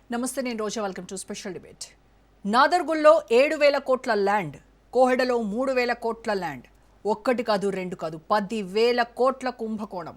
నమస్తే, నేను Roja. Welcome to special debate. నాదర్గుల్లో 7,000 కోట్ల ల్యాండ్, కోహెడలో 3,000 కోట్ల ల్యాండ్. ఒక్కటి కాదు, రెండు కాదు, 10,000 కోట్ల కుంభకోణం.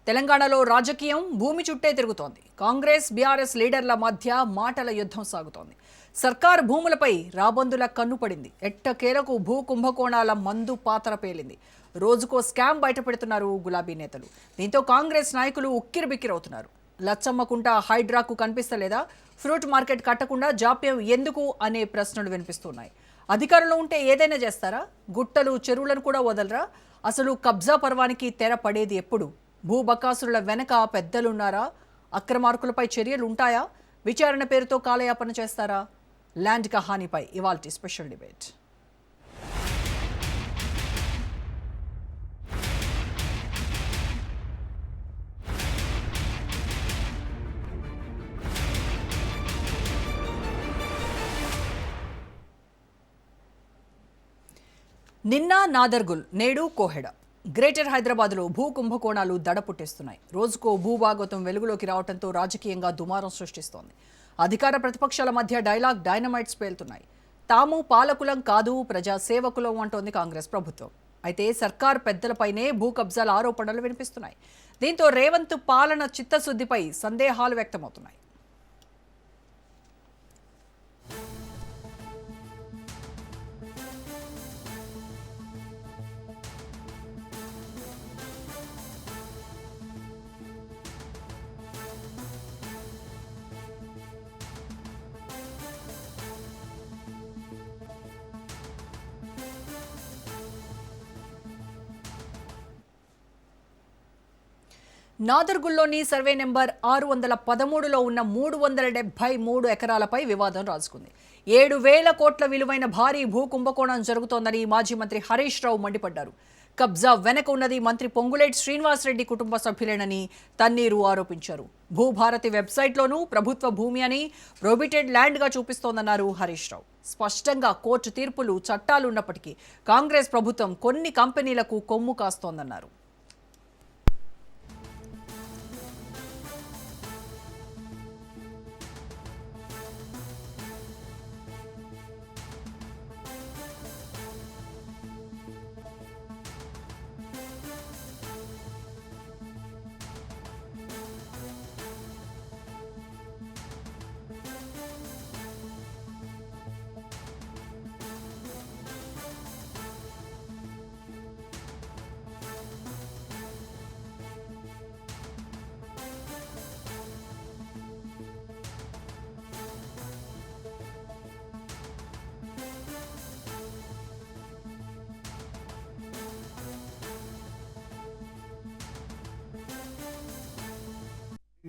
తెలంగాణలో రాజకీయం భూమి చుట్టే తిరుగుతోంది. కాంగ్రెస్ బీఆర్ఎస్ లీడర్ల మధ్య మాటల యుద్ధం సాగుతోంది. సర్కార్ భూములపై రాబందుల కన్నుపడింది. ఎట్టకేలకు భూ కుంభకోణాల మందు పాతర పేలింది. రోజుకో స్కామ్ బయటపెడుతున్నారు గులాబీ నేతలు. దీంతో కాంగ్రెస్ నాయకులు ఉక్కిరిబిక్కిరవుతున్నారు. లచ్చమ్మకుంట హైడ్రాకు కనిపిస్తలేదా? ఫ్రూట్ మార్కెట్ కట్టకుండా జాప్యం ఎందుకు అనే ప్రశ్నలు వినిపిస్తున్నాయి. అధికారంలో ఉంటే ఏదైనా చేస్తారా? గుట్టలు చెరువులను కూడా వదలరా? అసలు కబ్జా పర్వానికి తెర పడేది ఎప్పుడు? భూబకాసురుల వెనక పెద్దలున్నారా? అక్రమార్కులపై చర్యలు ఉంటాయా? విచారణ పేరుతో కాలయాపన చేస్తారా? ల్యాండ్ కహానీపై ఇవాల్టి స్పెషల్ డిబేట్. నిన్న నాదర్గుల్, నేడు కోహెడ. గ్రేటర్ హైదరాబాద్లో భూ కుంభకోణాలు దడ పుట్టిస్తున్నాయి. రోజుకో భూభాగవతం వెలుగులోకి రావడంతో రాజకీయంగా దుమారం సృష్టిస్తోంది. అధికార ప్రతిపక్షాల మధ్య డైలాగ్ డైనమైట్స్ పేలుతున్నాయి. తాము పాలకులం కాదు, ప్రజా సేవకులం అంటోంది కాంగ్రెస్ ప్రభుత్వం. అయితే సర్కార్ పెద్దలపైనే భూ కబ్జాల ఆరోపణలు వినిపిస్తున్నాయి. దీంతో రేవంత్ పాలన చిత్తశుద్ధిపై సందేహాలు వ్యక్తమవుతున్నాయి. నాదర్గుల్లోని సర్వే నెంబర్ 613లో ఉన్న 373 ఎకరాలపై వివాదం రాజుకుంది. 7,000 కోట్ల విలువైన భారీ భూ కుంభకోణం జరుగుతోందని మాజీ మంత్రి హరీష్ రావు మండిపడ్డారు. కబ్జా వెనక ఉన్నది మంత్రి పొంగులేటి శ్రీనివాసరెడ్డి కుటుంబ సభ్యులేనని తన్నీరు ఆరోపించారు. భూభారతి వెబ్సైట్లోనూ ప్రభుత్వ భూమి అని ప్రొహిబిటెడ్ ల్యాండ్గా చూపిస్తోందన్నారు హరీష్ రావు. స్పష్టంగా కోర్టు తీర్పులు, చట్టాలున్నప్పటికీ కాంగ్రెస్ ప్రభుత్వం కొన్ని కంపెనీలకు కొమ్ము కాస్తోందన్నారు.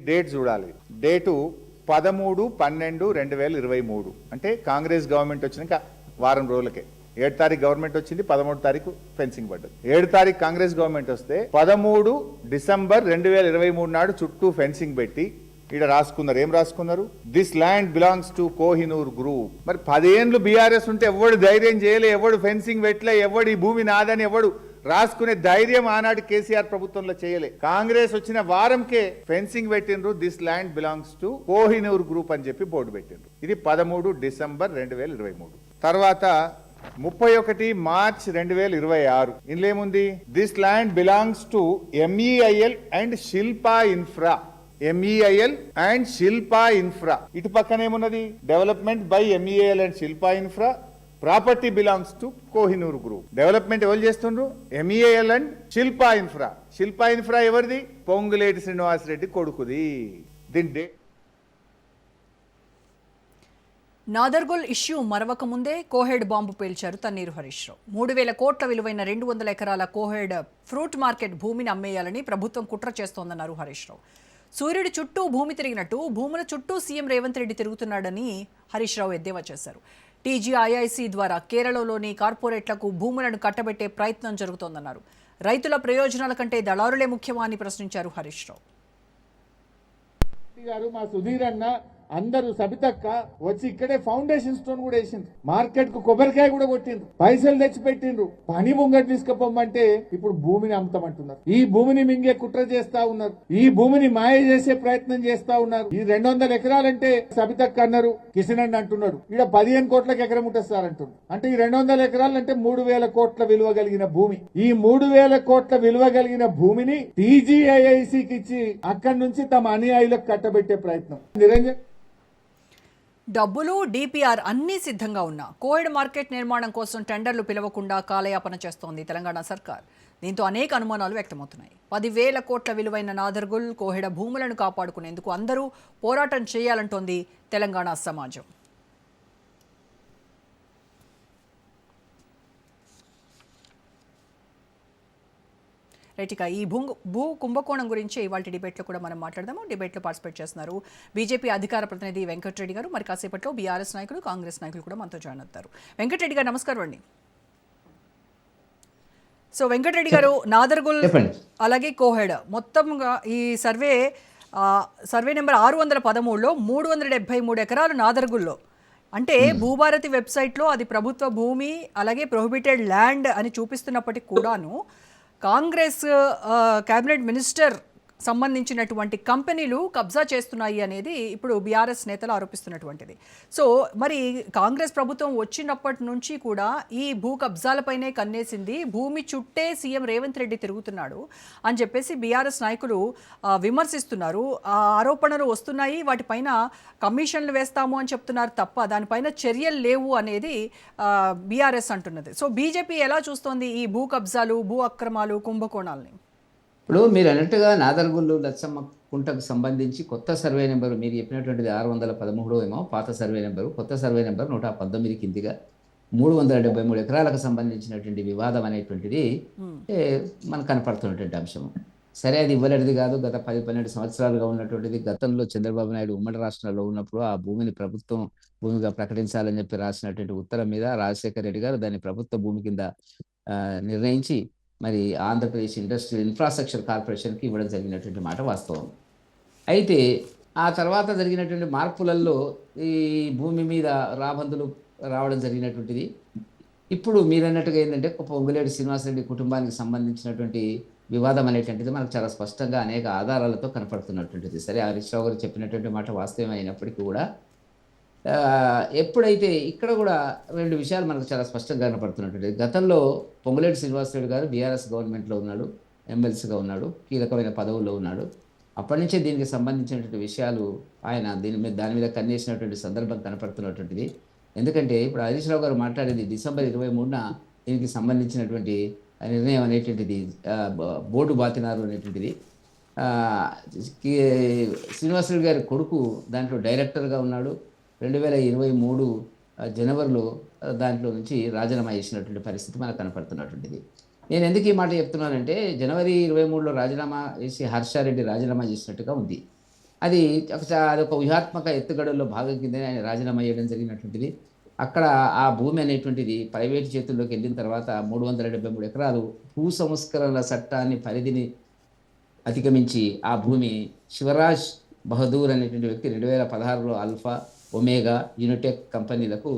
డేట్ చూడాలి. డేటు 13/12/2023. అంటే కాంగ్రెస్ గవర్నమెంట్ వచ్చినాక వారం రోజులకే. 7 తారీఖు గవర్నమెంట్ వచ్చింది, 13 తారీఖు ఫెన్సింగ్ పడ్డది. 7 తారీఖు కాంగ్రెస్ గవర్నమెంట్ వస్తే 13 డిసెంబర్ 2023 నాడు చుట్టూ ఫెన్సింగ్ పెట్టి ఇక్కడ రాసుకున్నారు. ఏం రాసుకున్నారు? This land belongs to Kohinoor group. మరి 10 ఏళ్ళు బీఆర్ఎస్ ఉంటే ఎవడు ధైర్యం చేయలే, ఎవడు ఫెన్సింగ్ పెట్టలే, ఎవడు ఈ భూమి నాదని ఎవడు రాసుకునే ధైర్యం ఆనాడు కేసీఆర్ ప్రభుత్వంలో చేయలే. కాంగ్రెస్ వచ్చిన వారంకే ఫెన్సింగ్ పెట్టిండ్రు. This land belongs to Kohinoor group అని చెప్పి బోర్డు పెట్టిండ్రు. ఇది 13 డిసెంబర్ 2023. తర్వాత 31 మార్చ్ 2026 ఇందులో ఏముంది? This land belongs to MEIL and Shilpa infra. MEIL and Shilpa infra. ఇటు పక్కన ఏమున్నది? Development by MEIL and Shilpa infra. Property belongs to Kohinoor group. Development ఎవరు చేస్తుండ్రు? MEIL and Shilpa infra. Shilpa infra ఎవరిది? పొంగులేటి శ్రీనివాసరెడ్డి కొడుకుది. దీని నాదర్గుల్ ఇష్యూ మరవక ముందే కోహెడ్ బాంబు పేల్చారు తన్నీరు హరీష్ రావు. 3,000 కోట్ల విలువైన 200 ఎకరాల కోహెడ్ ఫ్రూట్ మార్కెట్ భూమిని అమ్మేయాలని ప్రభుత్వం కుట్ర చేస్తోందన్నారు హరీష్ రావు. సూర్యుడి చుట్టూ భూమి తిరిగినట్టు భూముల చుట్టూ సీఎం రేవంత్ రెడ్డి తిరుగుతున్నాడని హరీష్ రావు ఎద్దేవా చేశారు. TGIIC ద్వారా కేరళలోని కార్పొరేట్లకు భూములను కట్టబెట్టే ప్రయత్నం జరుగుతోందన్నారు. రైతుల ప్రయోజనాల కంటే దళారులే ముఖ్యమా అని ప్రశ్నించారు హరీష్ రావు. మా సుధీర్ అన్న అందరూ సబితక్క వచ్చి ఇక్కడే ఫౌండేషన్ స్టోన్ కూడా వేసిండ్రు, మార్కెట్ కు కొబ్బరికాయ కూడా కొట్టిండ్రు, పైసలు తెచ్చి పెట్టిండ్రు. పని ముంగట తీసుకుపోమంటే ఇప్పుడు భూమిని అమ్ముతామంటున్నారు. ఈ భూమిని మింగే కుట్ర చేస్తా ఉన్నారు, ఈ భూమిని మాయ చేసే ప్రయత్నం చేస్తా ఉన్నారు. ఈ 200 ఎకరాలంటే సబితక్క అన్నారు, కిషన్ అన్న అంటున్నాడు ఇక్కడ 15 కోట్లకు ఎకరం ఉంటుంది సార్ అంటున్నారు. అంటే ఈ 200 ఎకరాలంటే 3000 కోట్ల విలువ కలిగిన భూమి. ఈ 3000 కోట్ల విలువ కలిగిన భూమిని టీజీఐఐసికి ఇచ్చి అక్కడి నుంచి తమ అనుయాయులకు కట్టబెట్టే ప్రయత్నం. నిరంజన్ డబ్బులు డిపిఆర్ అన్నీ సిద్ధంగా ఉన్నా కోవిడ్ మార్కెట్ నిర్మాణం కోసం టెండర్లు పిలవకుండా కాలయాపన చేస్తోంది తెలంగాణ సర్కార్. దీంతో అనేక అనుమానాలు వ్యక్తమవుతున్నాయి. 10,000 కోట్ల విలువైన నాదర్గుల్ కోహెడ భూములను కాపాడుకునేందుకు అందరూ పోరాటం చేయాలంటోంది తెలంగాణ సమాజం. రైట్గా ఈ భూ కుంభకోణం గురించి ఇవాళ డిబేట్లో కూడా మనం మాట్లాడదాము. డిబేట్లో పార్టిసిపేట్ చేస్తున్నారు బీజేపీ అధికార ప్రతినిధి వెంకటరెడ్డి గారు. మరి కాసేపట్లో బీఆర్ఎస్ నాయకులు, కాంగ్రెస్ నాయకులు కూడా మనతో జాయిన్ అవుతారు. వెంకటరెడ్డి గారు నమస్కారం అండి. సో వెంకటరెడ్డి గారు, నాదర్గుల్ అలాగే కోహెడ మొత్తంగా ఈ సర్వే నెంబర్ 613లో 373 ఎకరాలు నాదర్గుల్లో, అంటే భూభారతి వెబ్సైట్లో అది ప్రభుత్వ భూమి అలాగే ప్రొహిబిటెడ్ ల్యాండ్ అని చూపిస్తున్నప్పటికీ కూడాను కాంగ్రెస్ క్యాబినెట్ మినిస్టర్ సంబంధించినటువంటి కంపెనీలు కబ్జా చేస్తున్నాయి అనేది ఇప్పుడు బీఆర్ఎస్ నేతలు ఆరోపిస్తున్నటువంటిది. సో మరి కాంగ్రెస్ ప్రభుత్వం వచ్చినప్పటి నుంచి కూడా ఈ భూ కబ్జాలపైనే కన్నేసింది, భూమి చుట్టే సీఎం రేవంత్ రెడ్డి తిరుగుతున్నాడు అని చెప్పేసి బీఆర్ఎస్ నాయకులు విమర్శిస్తున్నారు. ఆ ఆరోపణలు వస్తున్నాయి, వాటిపైన కమిషన్లు వేస్తాము అని చెప్తున్నారు తప్ప దానిపైన చర్యలు లేవు అనేది బీఆర్ఎస్ అంటున్నది. సో బీజేపీ ఎలా చూస్తోంది ఈ భూ కబ్జాలు, భూ అక్రమాలు, కుంభకోణాలని? ఇప్పుడు మీరు అన్నట్టుగా నాదర్గుల్లు లచ్చమ్మ కుంటకు సంబంధించి కొత్త సర్వే నెంబరు మీరు చెప్పినటువంటిది 613 ఏమో పాత సర్వే నెంబరు, కొత్త సర్వే నెంబర్ 119 కిందిగా 373 ఎకరాలకు సంబంధించినటువంటి వివాదం అనేటువంటిది మనకు కనపడుతున్నటువంటి అంశం. సరే, అది ఇవ్వలేనిది కాదు, గత 10-12 సంవత్సరాలుగా ఉన్నటువంటిది. గతంలో చంద్రబాబు నాయుడు ఉమ్మడి రాష్ట్రంలో ఉన్నప్పుడు ఆ భూమిని ప్రభుత్వం భూమిగా ప్రకటించాలని చెప్పి రాసినటువంటి ఉత్తరం మీద రాజశేఖర రెడ్డి గారు దాన్ని ప్రభుత్వ భూమి కింద నిర్ణయించి మరి ఆంధ్రప్రదేశ్ ఇండస్ట్రియల్ ఇన్ఫ్రాస్ట్రక్చర్ కార్పొరేషన్కి ఇవ్వడం జరిగినటువంటి మాట వాస్తవం. అయితే ఆ తర్వాత జరిగినటువంటి మార్పులలో ఈ భూమి మీద రాబందులు రావడం జరిగినటువంటిది. ఇప్పుడు మీరన్నట్టుగా ఏంటంటే పొంగులేటి శ్రీనివాసరెడ్డి కుటుంబానికి సంబంధించినటువంటి వివాదం అనేటువంటిది మనకు చాలా స్పష్టంగా అనేక ఆధారాలతో కనపడుతున్నటువంటిది. సరే, హరీష్ రావు గారు చెప్పినటువంటి మాట వాస్తవం అయినప్పటికీ కూడా ఎప్పుడైతే ఇక్కడ కూడా 2 విషయాలు మనకు చాలా స్పష్టంగా కనపడుతున్నట్టు. గతంలో పొంగులేటి శ్రీనివాసరెడ్డి గారు బీఆర్ఎస్ గవర్నమెంట్లో ఉన్నాడు, ఎమ్మెల్సీగా ఉన్నాడు, కీలకమైన పదవుల్లో ఉన్నాడు. అప్పటి నుంచే దీనికి సంబంధించినటువంటి విషయాలు ఆయన దాని మీద కన్నేసినటువంటి సందర్భం కనపడుతున్నటువంటిది. ఎందుకంటే ఇప్పుడు హరీష్ రావు గారు మాట్లాడేది డిసెంబర్ 23న దీనికి సంబంధించినటువంటి నిర్ణయం అనేటువంటిది బోర్డు బాతినారు అనేటువంటిది. శ్రీనివాసరెడ్డి గారి కొడుకు దాంట్లో డైరెక్టర్గా ఉన్నాడు. 2023 జనవరిలో దాంట్లో నుంచి రాజీనామా చేసినటువంటి పరిస్థితి మనకు కనపడుతున్నటువంటిది. నేను ఎందుకు ఈ మాట చెప్తున్నానంటే జనవరి 23లో రాజీనామా చేసి హర్షారెడ్డి రాజీనామా చేసినట్టుగా ఉంది. అదొక వ్యూహాత్మక ఎత్తుగడల్లో భాగం కిందనే ఆయన రాజీనామా చేయడం జరిగినటువంటిది. అక్కడ ఆ భూమి అనేటువంటిది ప్రైవేటు చేతుల్లోకి వెళ్ళిన తర్వాత 373 ఎకరాలు భూ సంస్కరణల చట్టాన్ని పరిధిని అధిగమించి ఆ భూమి శివరాజ్ బహదూర్ అనేటువంటి వ్యక్తి 2016లో ఆల్ఫా, ఒమేగా, యూనిటెక్ కంపెనీలకు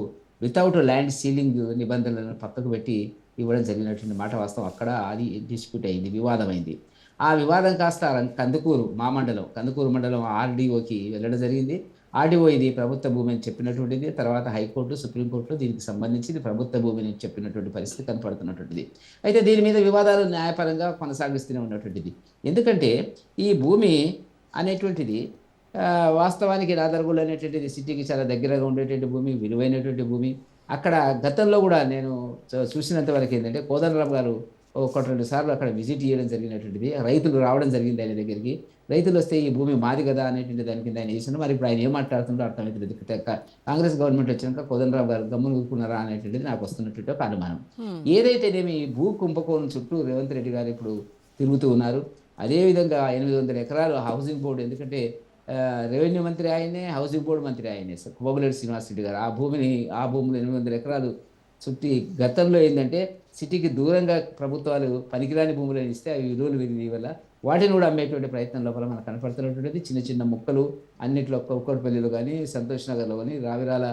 వితౌట్ ల్యాండ్ సీలింగ్ నిబంధనలను పక్కకు పెట్టి ఇవ్వడం జరిగినటువంటి మాట వాస్తవం. అక్కడ అది డిస్ప్యూట్ అయింది, వివాదమైంది. ఆ వివాదం కాస్త కందుకూరు మండలం ఆర్డీఓకి వెళ్ళడం జరిగింది. ఆర్డీఓ ఇది ప్రభుత్వ భూమి అని చెప్పినటువంటిది. తర్వాత హైకోర్టు, సుప్రీంకోర్టులో దీనికి సంబంధించి ఇది ప్రభుత్వ భూమి అని చెప్పినటువంటి పరిస్థితి కనపడుతున్నటువంటిది. అయితే దీని మీద వివాదాలు న్యాయపరంగా కొనసాగిస్తూనే ఉన్నటువంటిది. ఎందుకంటే ఈ భూమి అనేటువంటిది వాస్తవానికి నాదర్గుల్ అనేటువంటిది సిటీకి చాలా దగ్గరగా ఉండేటువంటి భూమి, విలువైనటువంటి భూమి. అక్కడ గతంలో కూడా నేను చూసినంత వరకు ఏంటంటే కోదండరామ్ గారు 1-2 సార్లు అక్కడ విజిట్ చేయడం జరిగినటువంటిది. రైతులు రావడం జరిగింది ఆయన దగ్గరికి. రైతులు వస్తే ఈ భూమి మాది కదా అనేటువంటి దాని కింద ఆయన చేసిన. మరి ఇప్పుడు ఆయన ఏం మాట్లాడుతుందో అర్థమవుతుంది. కాంగ్రెస్ గవర్నమెంట్ వచ్చినాక కోదండరామ్ గారు గమ్మున ఊరుకున్నారా అనేటువంటిది నాకు వస్తున్నటువంటి ఒక అనుమానం. ఏదైతేనేమి భూ కుంభకోణం చుట్టూ రేవంత్ రెడ్డి గారు ఇప్పుడు తిరుగుతూ ఉన్నారు. అదేవిధంగా 800 ఎకరాలు హౌసింగ్ బోర్డు, ఎందుకంటే రెవెన్యూ మంత్రి ఆయనే, హౌసింగ్ బోర్డు మంత్రి ఆయనే, పొంగులేటి శ్రీనివాసరెడ్డి గారు. ఆ భూములు 800 ఎకరాలు చుట్టి గతంలో ఏంటంటే సిటీకి దూరంగా ప్రభుత్వాలు పనికిరాని భూములను ఇస్తే అవి విలువలు పెరిగి వల్ల వాటిని కూడా అమ్మేటువంటి ప్రయత్నం లోపల మనకు కనపడుతున్నటువంటిది. చిన్న చిన్న ముక్కలు అన్నిట్లో కుక్కడపల్లిలో కానీ, సంతోష్ నగర్లో కానీ, రావిరాల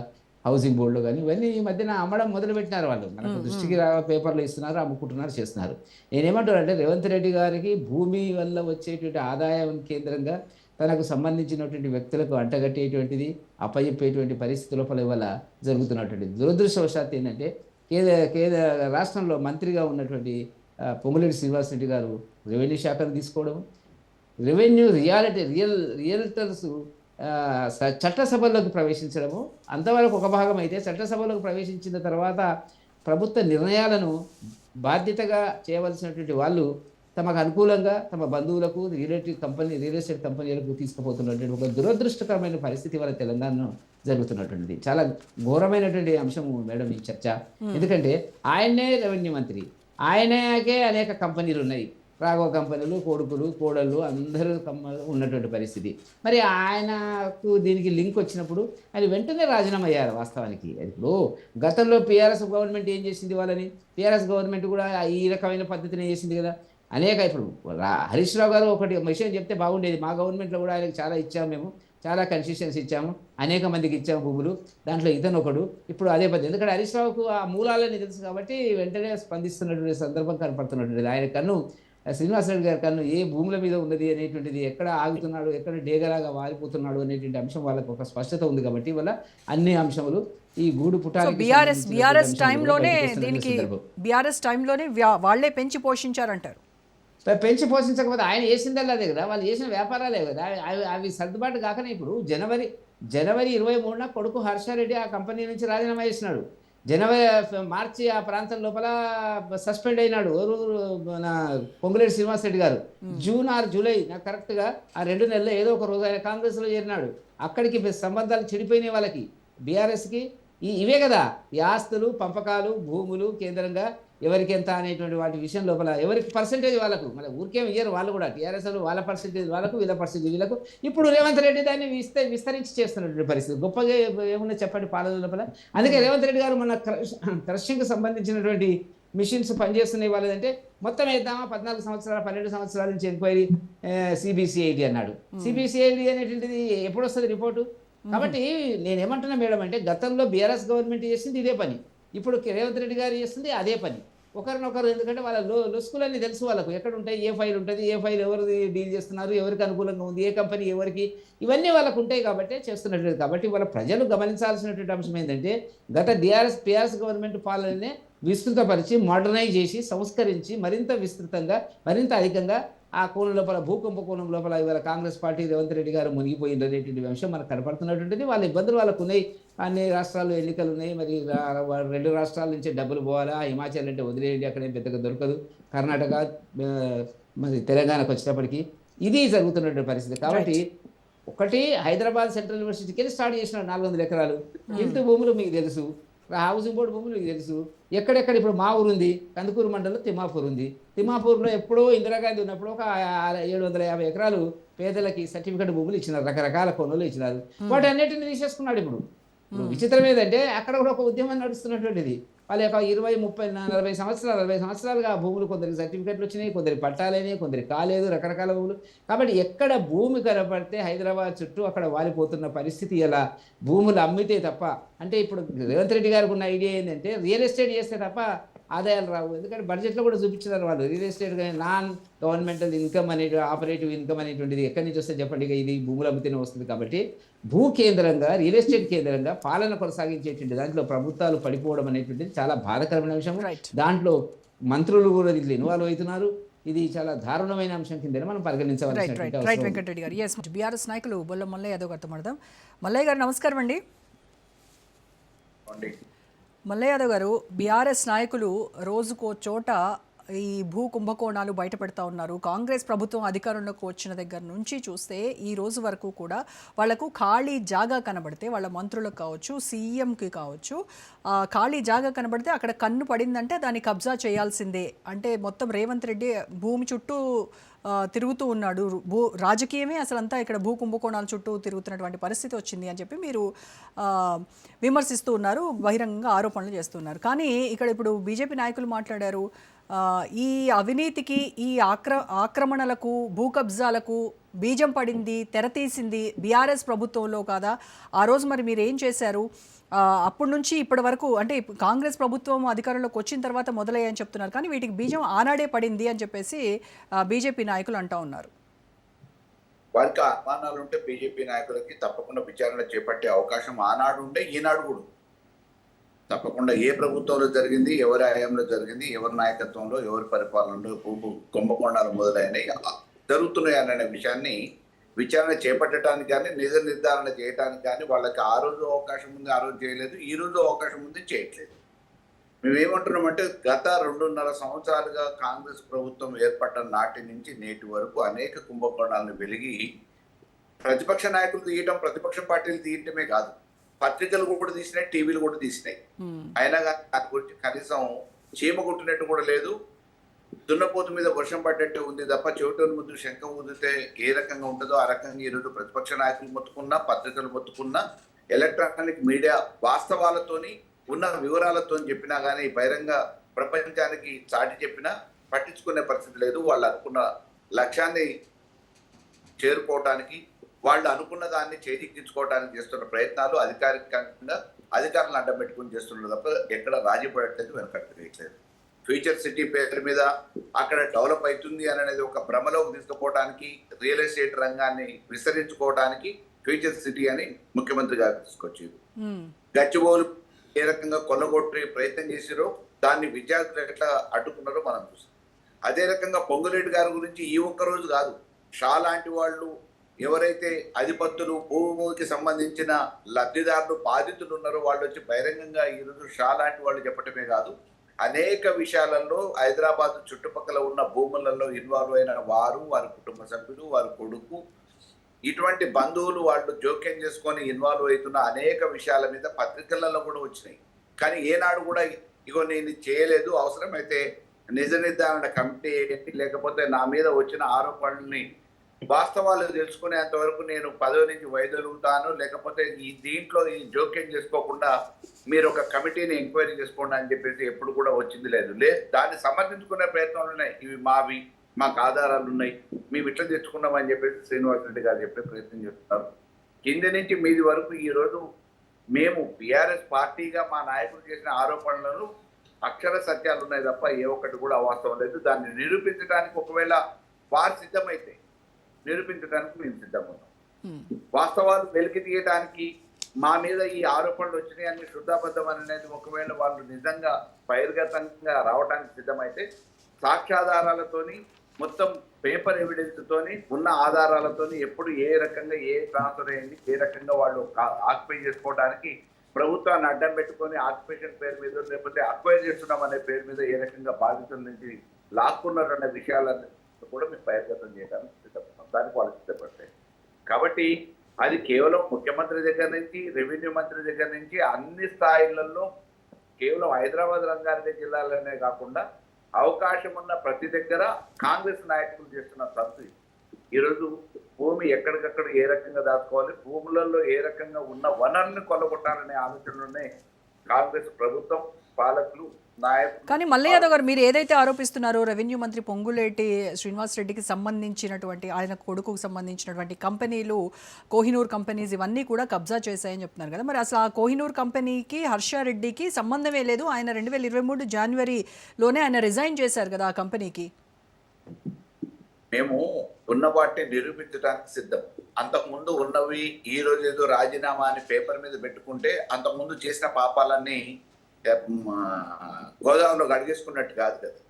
హౌసింగ్ బోర్డులో కానీ ఇవన్నీ ఈ మధ్యన అమ్మడం మొదలుపెట్టినారు వాళ్ళు. మనకు దృష్టికి పేపర్లు ఇస్తున్నారు, అమ్ముకుంటున్నారు, చేస్తున్నారు. నేనేమంటానంటే రేవంత్ రెడ్డి గారికి భూమి వల్ల వచ్చేటువంటి ఆదాయం కేంద్రంగా తనకు సంబంధించినటువంటి వ్యక్తులకు అంటగట్టేటువంటిది, అప్పచెప్పేటువంటి పరిస్థితి లోపల ఇవాళ జరుగుతున్నటువంటిది. దురదృష్టవశాత్తు ఏంటంటే రాష్ట్రంలో మంత్రిగా ఉన్నటువంటి పొంగులేటి శ్రీనివాసరెడ్డి గారు రెవెన్యూ శాఖను తీసుకోవడం, రెవెన్యూ రియల్టర్స్ చట్టసభల్లోకి ప్రవేశించడము అంతవరకు ఒక భాగం అయితే, చట్టసభలోకి ప్రవేశించిన తర్వాత ప్రభుత్వ నిర్ణయాలను బాధ్యతగా చేయవలసినటువంటి వాళ్ళు తమకు అనుకూలంగా తమ బంధువులకు రియల్ ఎస్టేట్ కంపెనీలకు తీసుకుపోతున్నటువంటి ఒక దురదృష్టకరమైన పరిస్థితి వల్ల తెలంగాణలో జరుగుతున్నటువంటిది. చాలా ఘోరమైనటువంటి అంశము మేడం ఈ చర్చ. ఎందుకంటే ఆయనే రెవెన్యూ మంత్రి, ఆయనకే అనేక కంపెనీలు ఉన్నాయి, రాఘవ కంపెనీలు, కొడుకులు, కోడళ్ళు అందరూ ఉన్నటువంటి పరిస్థితి. మరి ఆయనకు దీనికి లింక్ వచ్చినప్పుడు ఆయన వెంటనే రాజీనామా అయ్యారు. వాస్తవానికి ఇప్పుడు గతంలో పిఆర్ఎస్ గవర్నమెంట్ ఏం చేసింది వాళ్ళని, పిఆర్ఎస్ గవర్నమెంట్ కూడా ఈ రకమైన పద్ధతిని చేసింది కదా. అనేక ఇప్పుడు హరీష్ రావు గారు ఒకటి విషయం చెప్తే బాగుండేది, మా గవర్నమెంట్లో కూడా ఆయనకు చాలా ఇచ్చాము, మేము చాలా కన్సెషన్స్ ఇచ్చాము, అనేక మందికి ఇచ్చాము భూములు, దాంట్లో ఇతను ఒకడు. ఇప్పుడు అదే పద్ధతి, ఎందుకంటే హరీష్ రావుకు ఆ మూలాలని తెలుసు కాబట్టి వెంటనే స్పందిస్తున్నటువంటి సందర్భం కనపడుతున్నటువంటిది. ఆయన కన్ను శ్రీనివాసరెడ్డి గారి కన్ను ఏ భూముల మీద ఉన్నది అనేటువంటిది, ఎక్కడ ఆగుతున్నాడు, ఎక్కడ డేగలాగా వారిపోతున్నాడు అనేటువంటి అంశం వాళ్ళకు ఒక స్పష్టత ఉంది కాబట్టి వల్ల అన్ని అంశములు ఈ గూడు పుటాలి. బీఆర్ఎస్ టైంలోనే వాళ్ళే పెంచి పోషించారంటారు. పెంచి పోషించకపోతే ఆయన చేసిందల్లా అదే కదా, వాళ్ళు చేసిన వ్యాపారాలే కదా, అవి సర్దుబాటు కాకనే ఇప్పుడు జనవరి 23న కొడుకు హర్షారెడ్డి ఆ కంపెనీ నుంచి రాజీనామా చేసినాడు. మార్చి ఆ ప్రాంతం లోపల సస్పెండ్ అయినాడు మన పొంగులేటి శ్రీనివాసరెడ్డి గారు. జూన్ ఆర్ జూలై నాకు కరెక్ట్గా ఆ 2 నెలల్లో ఏదో ఒక రోజు ఆయన కాంగ్రెస్లో చేరినాడు. అక్కడికి సంబంధాలు చెడిపోయినాయి వాళ్ళకి, బీఆర్ఎస్కి. ఇవే కదా ఈ ఆస్తులు, పంపకాలు, భూములు కేంద్రంగా ఎవరికి ఎంత అనేటువంటి వాటి విషయం లోపల ఎవరికి పర్సెంటేజ్ వాళ్ళకు, మళ్ళీ ఊరికేం ఇయ్యరు వాళ్ళు కూడా. టీఆర్ఎస్ వాళ్ళ పర్సెంటేజ్ వాళ్ళకు, వీళ్ళ పర్సెంటేజ్ వీళ్ళకు. ఇప్పుడు రేవంత్ రెడ్డి దాన్ని విస్తరించి చేస్తున్నటువంటి పరిస్థితి. గొప్పగా ఏమున్నా చెప్పండి పాలన లోపల. అందుకే రేవంత్ రెడ్డి గారు మన క్రషింగ్కి సంబంధించినటువంటి మిషన్స్ పనిచేస్తున్నాయి వాళ్ళదంటే మొత్తం వేద్దామా, 14 సంవత్సరాలు 12 సంవత్సరాల నుంచి ఎంక్వైరీ సిబిసిఐడి అన్నాడు. సిబిసిఐడి అనేటువంటిది ఎప్పుడు వస్తుంది రిపోర్టు? కాబట్టి నేనేమంటున్నా మేడం అంటే గతంలో బీఆర్ఎస్ గవర్నమెంట్ చేసింది ఇదే పని, ఇప్పుడు రేవంత్ రెడ్డి గారు చేస్తుంది అదే పని. ఒకరినొకరు, ఎందుకంటే వాళ్ళ లొసుకులన్నీ తెలుసు వాళ్ళకు, ఎక్కడ ఉంటాయి, ఏ ఫైల్ ఉంటుంది, ఏ ఫైల్ ఎవరు డీల్ చేస్తున్నారు, ఎవరికి అనుకూలంగా ఉంది, ఏ కంపెనీ ఎవరికి, ఇవన్నీ వాళ్ళకు ఉంటాయి కాబట్టి చేస్తున్నట్టు. కాబట్టి వాళ్ళ ప్రజలు గమనించాల్సినటువంటి అంశం ఏంటంటే గత పిఆర్ఎస్ గవర్నమెంట్ పాలననే విస్తృతపరిచి, మోడర్నైజ్ చేసి, సంస్కరించి మరింత విస్తృతంగా, మరింత అధికంగా ఆ కోణం లోపల, భూకంప కోణం లోపల ఇవాళ కాంగ్రెస్ పార్టీ రేవంత్ రెడ్డి గారు మునిగిపోయింది అనేటువంటి అంశం మనకు కనపడుతున్నటువంటిది. వాళ్ళ ఇబ్బందులు వాళ్ళకు ఉన్నాయి. అన్ని రాష్ట్రాల్లో ఎన్నికలు ఉన్నాయి, మరి 2 రాష్ట్రాల నుంచి డబ్బులు పోవాలా, హిమాచల్ అంటే వదిలేయండి, అక్కడేం పెద్దగా దొరకదు, కర్ణాటక మరి తెలంగాణకు వచ్చేటప్పటికి ఇది జరుగుతున్నటువంటి పరిస్థితి. కాబట్టి ఒకటి హైదరాబాద్ సెంట్రల్ యూనివర్సిటీకి వెళ్ళి స్టార్ట్ చేసిన 400 ఎకరాలు ఇంటి భూములు మీకు తెలుసు, హౌసింగ్ బోర్డు భూములు మీకు తెలుసు. ఎక్కడెక్కడ ఇప్పుడు మా ఊరు ఉంది, కందుకూరు మండలంలో తిమ్మాపూర్ ఉంది. తిమ్మాపూర్లో ఎప్పుడో ఇందిరాగాంధీ ఉన్నప్పుడు ఒక 750 ఎకరాలు పేదలకి సర్టిఫికెట్ భూములు ఇచ్చినారు, రకరకాల కొనులు ఇచ్చినారు. వాటి అన్నిటిని తీసేసుకున్నాడు. ఇప్పుడు విచిత్రం ఏంటంటే అక్కడ కూడా ఒక ఉద్యమం నడుస్తున్నటువంటిది. వాళ్ళ యొక్క 20, 30, 40 సంవత్సరాలుగా భూములు కొందరికి సర్టిఫికెట్లు వచ్చినాయి, కొందరికి పట్టాలైనాయి, కొందరికి కాలేదు, రకరకాల భూములు. కాబట్టి ఎక్కడ భూమి కనపడితే హైదరాబాద్ చుట్టూ అక్కడ వాలిపోతున్న పరిస్థితి. ఇలా భూములు అమ్మితే తప్ప, అంటే ఇప్పుడు రేవంత్ రెడ్డి గారికి ఉన్న ఐడియా ఏంటంటే రియల్ ఎస్టేట్ చేస్తే తప్ప ఆదాయాలు రావు. ఎందుకంటే బడ్జెట్లో కూడా చూపించారు వాళ్ళు, రియల్ ఎస్టేట్ కానీ non governmental income operative income అనేటువంటిది ఎక్కడి నుంచి వస్తే చెప్పండి, ఇది భూములు అమ్మితేనే వస్తుంది. కాబట్టి భూ కేంద్రంగా, రియల్ ఎస్టేట్ కేంద్రంగా పాలన కొనసాగించేటువంటి దాంట్లో ప్రభుత్వాలు పడిపోవడం అనేటువంటిది చాలా బాధాకరమైన అంశం. దాంట్లో మంత్రులు కూడా దీంట్లో ఇన్వాల్వ్ అవుతున్నారు. ఇది చాలా దారుణమైన అంశం కింద మనం పరిగణించవలసినటువంటి రైట్ వెంకటరెడ్డి గారు. ఎస్, బీఆర్ఎస్ నాయకులు బొల్ల మల్లయ్య యాదవ్ గారితో మాట్లాడదాం. మల్లయ్య గారు నమస్కారం అండి. మల్లయ్య యాదవ్ గారు, బీఆర్ఎస్ నాయకులు రోజుకో చోట ఈ భూ కుంభకోణాలు బయటపెడతా ఉన్నారు. కాంగ్రెస్ ప్రభుత్వం అధికారంలోకి వచ్చిన దగ్గర నుంచి చూస్తే ఈ రోజు వరకు కూడా వాళ్లకు ఖాళీ జాగా కనబడితే, వాళ్ళ మంత్రులకు కావచ్చు, సీఎంకి కావచ్చు, ఖాళీ జాగా కనబడితే అక్కడ కన్ను పడిందంటే దాన్ని కబ్జా చేయాల్సిందే. అంటే మొత్తం రేవంత్ రెడ్డి భూమి చుట్టూ తిరుగుతూ ఉన్నాడు, రాజకీయమే అసలంతా ఇక్కడ భూ కుంభకోణాల చుట్టూ తిరుగుతున్నటువంటి పరిస్థితి వచ్చింది అని చెప్పి మీరు విమర్శిస్తూ ఉన్నారు, బహిరంగంగా ఆరోపణలు చేస్తున్నారు. కానీ ఇక్కడ ఇప్పుడు బీజేపీ నాయకులు మాట్లాడారు, ఈ అవినీతికి, ఈ ఆక్రమణలకు, భూ కబ్జాలకు బీజం పడింది, తెరతీసింది బీఆర్ఎస్ ప్రభుత్వంలో కాదా? ఆ రోజు మరి మీరు ఏం చేశారు? అప్పటి నుంచి ఇప్పటి వరకు అంటే కాంగ్రెస్ ప్రభుత్వం అధికారంలోకి వచ్చిన తర్వాత మొదలయ్యాయని చెప్తున్నారు, కానీ వీటికి బీజం ఆనాడే పడింది అని చెప్పేసి బీజేపీ నాయకులు అంటూ ఉన్నారు. వారికి అనుమానాలు ఉంటే బీజేపీ నాయకులకి తప్పకుండా విచారణ చేపట్టే అవకాశం ఆనాడు ఉండే, ఈనాడు కూడా తప్పకుండా ఏ ప్రభుత్వంలో జరిగింది, ఎవరి హయాంలో జరిగింది, ఎవరి నాయకత్వంలో, ఎవరి పరిపాలనలో కుంభకోణాలు మొదలైనవి జరుగుతున్నాయి అనే విషయాన్ని విచారణ చేపట్టడానికి కానీ నిజ నిర్ధారణ చేయడానికి కానీ వాళ్ళకి ఆ రోజు అవకాశం ఉంది, ఆ రోజు చేయలేదు, ఈ రోజు అవకాశం ఉంది, చేయట్లేదు. మేమేమంటున్నామంటే గత 2.5 సంవత్సరాలుగా కాంగ్రెస్ ప్రభుత్వం ఏర్పడ్డ నాటి నుంచి నేటి వరకు అనేక కుంభకోణాలను వెలిగి ప్రతిపక్ష నాయకులు తీయటం, ప్రతిపక్ష పార్టీలు తీయటమే కాదు, పత్రికలు కూడా తీసినాయి, టీవీలు కూడా తీసినాయి. అయినా కానీ దాని గురించి కనీసం చీమ కొట్టినట్టు కూడా లేదు. దున్నపోతు మీద వర్షం పడ్డట్టు ఉంది తప్ప చెవిటోని ముందు శంఖం ఊదితే ఏ రకంగా ఉంటుందో ఆ రకంగా ఈరోజు ప్రతిపక్ష నాయకులు మొత్తుకున్నా, పత్రికలు మొత్తుకున్నా, ఎలక్ట్రానిక్ మీడియా వాస్తవాలతోని ఉన్న వివరాలతో చెప్పినా కానీ బహిరంగ ప్రపంచానికి చాటి చెప్పినా పట్టించుకునే పరిస్థితి లేదు. వాళ్ళు అనుకున్న లక్ష్యాన్ని చేరుకోవటానికి, వాళ్ళు అనుకున్న దాన్ని చేజిక్కించుకోవడానికి చేస్తున్న ప్రయత్నాలు అధికారికంగా అధికారులను అడ్డం పెట్టుకుని చేస్తున్నారు తప్ప ఎక్కడ రాజీ పడట్లేదు, వెనకట్టలేదు. ఫ్యూచర్ సిటీ పేరు మీద అక్కడ డెవలప్ అవుతుంది అనేది ఒక భ్రమలోకి తీసుకుపోవడానికి, రియల్ ఎస్టేట్ రంగాన్ని విస్తరించుకోవడానికి ఫ్యూచర్ సిటీ అని ముఖ్యమంత్రి గారు తీసుకొచ్చారు. గచ్చిబౌలు ఏ రకంగా కొల్లగొట్టే ప్రయత్నం చేసిరో దాన్ని విద్యార్థులు ఎట్లా అడ్డుకున్నారో మనం చూస్తాం. అదే రకంగా పొంగులేటి గారి గురించి ఈ ఒక్క రోజు కాదు, షా లాంటి వాళ్ళు ఎవరైతే అధిపతులు, భూమికి సంబంధించిన లబ్ధిదారులు, బాధితులు ఉన్నారో వాళ్ళు వచ్చి బహిరంగంగా ఈరోజు షా లాంటి వాళ్ళు చెప్పటమే కాదు, అనేక విషయాలలో హైదరాబాద్ చుట్టుపక్కల ఉన్న భూములలో ఇన్వాల్వ్ అయిన వారు, వారి కుటుంబ సభ్యులు, వారి కొడుకు, ఇటువంటి బంధువులు వాళ్ళు జోక్యం చేసుకొని ఇన్వాల్వ్ అవుతున్న అనేక విషయాల మీద పత్రికలలో కూడా వచ్చినాయి. కానీ ఏనాడు కూడా ఇగో నేను చేయలేదు, అవసరమైతే నిజ నిర్ధారణ కమిటీ లేకపోతే నా మీద వచ్చిన ఆరోపణల్ని వాస్తవాలు తెలుసుకునేంత వరకు నేను పదవి నుంచి వైదొలుగుతాను, లేకపోతే ఈ దీంట్లో ఈ జోక్యం చేసుకోకుండా మీరు ఒక కమిటీని ఎంక్వైరీ చేసుకోండి అని చెప్పేసి ఎప్పుడు కూడా వచ్చింది లేదు. దాన్ని సమర్థించుకునే ప్రయత్నాలు ఉన్నాయి. ఇవి మావి, మాకు ఆధారాలు ఉన్నాయి, మేము ఇట్లా తెచ్చుకున్నామని చెప్పేసి శ్రీనివాస్ రెడ్డి గారు చెప్పే ప్రయత్నం చేస్తున్నారు. కింది నుంచి మీది వరకు ఈరోజు మేము బీఆర్ఎస్ పార్టీగా మా నాయకులు చేసిన ఆరోపణలను అక్షర సత్యాలు ఉన్నాయి తప్ప ఏ ఒక్కటి కూడా అవాస్తవం లేదు. దాన్ని నిరూపించడానికి ఒకవేళ వారు సిద్ధమైతే నిరూపించడానికి మేము సిద్ధంగా ఉన్నాం. వాస్తవాలు వెలికి తీయడానికి మా మీద ఈ ఆరోపణలు వచ్చినాయి అని శుద్ధాబద్ధం అనేది ఒకవేళ వాళ్ళు నిజంగా బహిర్గతంగా రావడానికి సిద్ధమైతే సాక్ష్యాధారాలతోని, మొత్తం పేపర్ ఎవిడెన్స్ తోని, ఉన్న ఆధారాలతోని ఎప్పుడు ఏ రకంగా ఏ ట్రాన్స్ఫర్ అయింది, ఏ రకంగా వాళ్ళు ఆక్యుపై చేసుకోవడానికి ప్రభుత్వాన్ని అడ్డం పెట్టుకొని ఆక్యుపేషన్ పేరు మీద లేకపోతే అక్వైర్ చేస్తున్నాం అనే పేరు మీద ఏ రకంగా బాధితుల నుంచి లాక్కున్నారు అనే విషయాలను కూడా మేము బహిర్గతం చేయడానికి సిద్ధపడతాం. దానికి వాళ్ళు సిద్ధపడతాయి. కాబట్టి అది కేవలం ముఖ్యమంత్రి దగ్గర నుంచి, రెవెన్యూ మంత్రి దగ్గర నుంచి అన్ని స్థాయిలలో కేవలం హైదరాబాద్, రంగారెడ్డి జిల్లాలోనే కాకుండా అవకాశం ఉన్న ప్రతి దగ్గర కాంగ్రెస్ నాయకులు చేస్తున్న సంతు. ఈరోజు భూమి ఎక్కడికక్కడ ఏ రకంగా దాచుకోవాలి, భూములలో ఏ రకంగా ఉన్న వనరుల్ని కొల్లగొట్టాలనే ఆలోచనలోనే కాంగ్రెస్ ప్రభుత్వం, పాలకులు, నాయకులు. కానీ మల్లయ్య యాదవ్ గారు, మీరు ఏదైతే ఆరోపిస్తున్నారో రెవెన్యూ మంత్రి పొంగులేటి శ్రీనివాస్ రెడ్డికి సంబంధించినటువంటి, ఆయన కొడుకుకు సంబంధించినటువంటి కంపెనీలు, కోహినూర్ కంపెనీస్, ఇవన్నీ కూడా కబ్జా చేశాయని చెప్తున్నారు కదా. మరి అసలు ఆ కోహినూర్ కంపెనీకి, హర్షారెడ్డికి సంబంధమే లేదు. ఆయన 2023 జనవరిలోనే ఆయన రిజైన్ చేశారు కదా ఆ కంపెనీకి. మేము ఉన్న వాటిని నిరూపించడానికి సిద్ధం. అంతకుముందు ఉన్నవి ఈ రోజు ఏదో రాజీనామా అని పేపర్ మీద పెట్టుకుంటే అంతకుముందు చేసిన పాపాలన్నీ గోదావరిలో గడిగేసుకున్నట్టు కాదు కదా,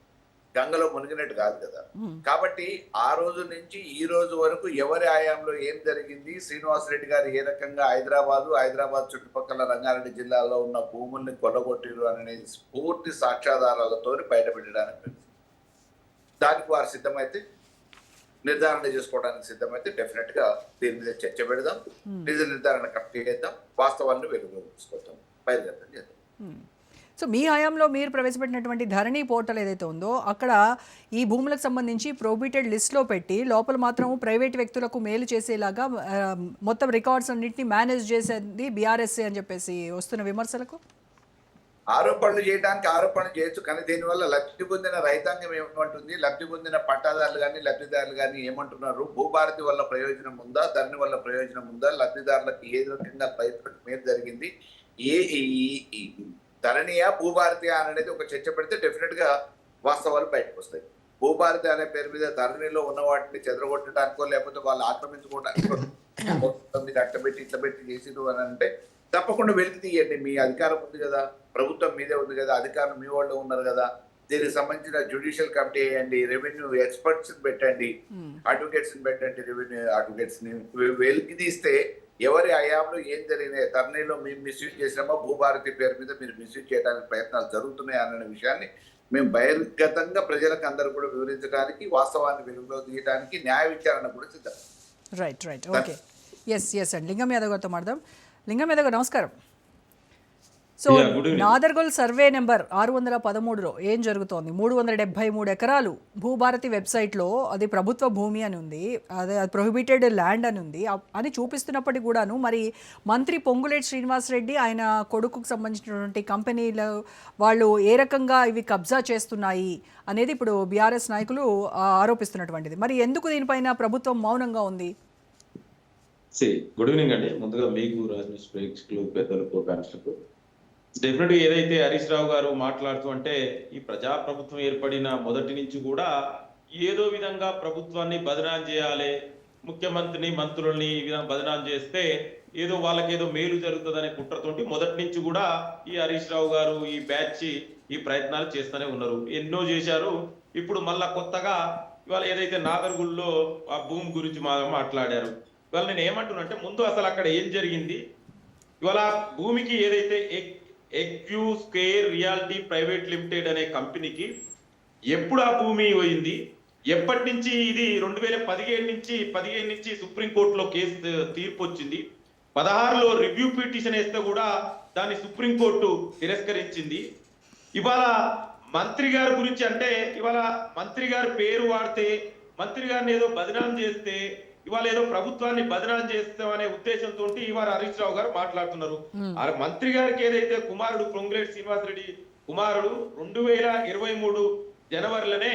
గంగలో మునిగినట్టు కాదు కదా. కాబట్టి ఆ రోజు నుంచి ఈ రోజు వరకు ఎవరి హయాంలో ఏం జరిగింది, శ్రీనివాస్ రెడ్డి గారు ఏ రకంగా హైదరాబాద్ చుట్టుపక్కల రంగారెడ్డి జిల్లాలో ఉన్న భూముల్ని కొల్లగొట్టిరు అనేది పూర్తి సాక్ష్యాధారాలతో బయటపెట్టడానికి దానికి వారు సిద్ధమైతే, నిర్ధారణ చేసుకోవడానికి సిద్ధమైతే డెఫినెట్ గా దీని మీద చర్చ పెడదాం, నిజ నిర్ధారణ కమిటీ చేద్దాం, వాస్తవాన్ని వెలుగులోకి తీసుకొద్దాం, బయలుదేరడం చేద్దాం. సో మీ హయాంలో మీరు ప్రవేశపెట్టినటువంటి ధరణి పోర్టల్ ఏదైతే ఉందో అక్కడ ఈ భూములకు సంబంధించి ప్రోబిటెడ్ లిస్ట్లో పెట్టి లోపల మాత్రం ప్రైవేట్ వ్యక్తులకు మేలు చేసేలాగా మొత్తం రికార్డ్స్ అన్నింటినీ మేనేజ్ చేసేది బీఆర్ఎస్ అని చెప్పేసి వస్తున్న విమర్శలకు ఆరోపణలు చేయడానికి ఆరోపణలు చేయొచ్చు, కానీ దీనివల్ల లబ్ధి పొందిన రైతాంగం ఏమంటుంది, లబ్ధి పొందిన పట్టాదారులు కానీ లబ్ధిదారులు కానీ ఏమంటున్నారు? భూభారతి వల్ల ప్రయోజనం ఉందా, ధరణి వల్ల ప్రయోజనం ఉందా, లబ్ధిదారులకు ఏ రకంగా రైతులకు మేలు జరిగింది, ఈ ధరణియా భూభారతియా అనేది ఒక చర్చ పెడితే డెఫినెట్ గా వాస్తవాలు బయటకు వస్తాయి. భూభారతి అనే పేరు మీద ధరణిలో ఉన్న వాటిని చెదరగొట్టడానికో లేకపోతే వాళ్ళు ఆక్రమించుకోవడానికో అట్టబెట్టి ఇట్లా పెట్టి చేసిరు అని అంటే తప్పకుండా వెలికి తీయండి. మీ అధికారం ఉంది కదా, ప్రభుత్వం మీదే ఉంది కదా, అధికారం మీ వాళ్ళు ఉన్నారు కదా, దీనికి సంబంధించిన జ్యుడిషియల్ కమిటీ వేయండి, రెవెన్యూ ఎక్స్పర్ట్స్ పెట్టండి, అడ్వకేట్స్ పెట్టండి, రెవెన్యూ అడ్వకేట్స్ ని వెలికి తీస్తే ఎవరి హయాంలో ఏం జరిగినాయి, ధరణిలో మేము మిస్యూజ్ చేసినామో భూభారతి పేరు మీద మీరు మిస్యూజ్ చేయడానికి ప్రయత్నాలు జరుగుతున్నాయి అన్న విషయాన్ని మేము బహిర్గతంగా ప్రజలకు అందరూ కూడా వివరించడానికి, వాస్తవాన్ని వెలుగులో తీయడానికి న్యాయ విచారణ కూడా సిద్ధం. రైట్ ఓకే ఎస్ అండి. లింగం యాదవ్ గారితో మాట్లాడదాం. లింగం యాదవ్ గారు నమస్కారం. సో నాదర్గోల్ సర్వే నెంబర్ 613లో ఏం జరుగుతోంది? 373 ఎకరాలు భూభారతి వెబ్సైట్లో అది ప్రభుత్వ భూమి అని ఉంది, అది ప్రొహిబిటెడ్ ల్యాండ్ అని ఉంది అని చూపిస్తున్నప్పటికీ కూడాను మరి మంత్రి పొంగులేటి శ్రీనివాసరెడ్డి ఆయన కొడుకుకు సంబంధించినటువంటి కంపెనీలు వాళ్ళు ఏ రకంగా ఇవి కబ్జా చేస్తున్నాయి అనేది ఇప్పుడు బీఆర్ఎస్ నాయకులు ఆరోపిస్తున్నటువంటిది. మరి ఎందుకు దీనిపైన ప్రభుత్వం మౌనంగా ఉంది? గుడ్ ఈవినింగ్ అండి. ముందుగా మీకు రాజనీష్ ప్రేక్షకులు పెద్దలకు కాన్స్టకు డెఫినెట్ గా ఏదైతే హరీష్ రావు గారు మాట్లాడుతూ అంటే ఈ ప్రజాప్రభుత్వం ఏర్పడిన మొదటి నుంచి కూడా ఏదో విధంగా ప్రభుత్వాన్ని బదనాం చేయాలి, ముఖ్యమంత్రిని మంత్రుల్ని ఈ విధంగా బదనాం చేస్తే ఏదో వాళ్ళకేదో మేలు జరుగుతుందనే కుట్రతోటి మొదటి నుంచి కూడా ఈ హరీష్ రావు గారు ఈ బ్యాచ్ ఈ ప్రయత్నాలు చేస్తూనే ఉన్నారు, ఎన్నో చేశారు. ఇప్పుడు మళ్ళా కొత్తగా ఇవాళ ఏదైతే నాగర్గుల్లో ఆ భూమి గురించి మాట్లాడారు. ఇవాళ నేను ఏమంటున్నా అంటే ముందు అసలు అక్కడ ఏం జరిగింది, ఇవాళ భూమికి ఏదైతే ఎక్యూ స్క్వేర్ రియాలిటీ ప్రైవేట్ లిమిటెడ్ అనే కంపెనీకి ఎప్పుడు ఆ భూమి పోయింది, ఎప్పటి నుంచి ఇది 2015 నుంచి సుప్రీంకోర్టులో కేసు తీర్పు వచ్చింది, 16లో రివ్యూ పిటిషన్ వేస్తే కూడా దాన్ని సుప్రీంకోర్టు తిరస్కరించింది. ఇవాళ మంత్రి గారి గురించి అంటే ఇవాళ మంత్రి గారి పేరు వాడితే మంత్రి గారిని ఏదో బదనాం చేస్తే ఇవాళ ఏదో ప్రభుత్వాన్ని బదనాం చేస్తామనే ఉద్దేశంతో ఇవాళ హరీష్ రావు గారు మాట్లాడుతున్నారు. మంత్రి గారికి ఏదైతే కుమారుడు పొంగులేటి శ్రీనివాసరెడ్డి కుమారుడు 2023 జనవరిలోనే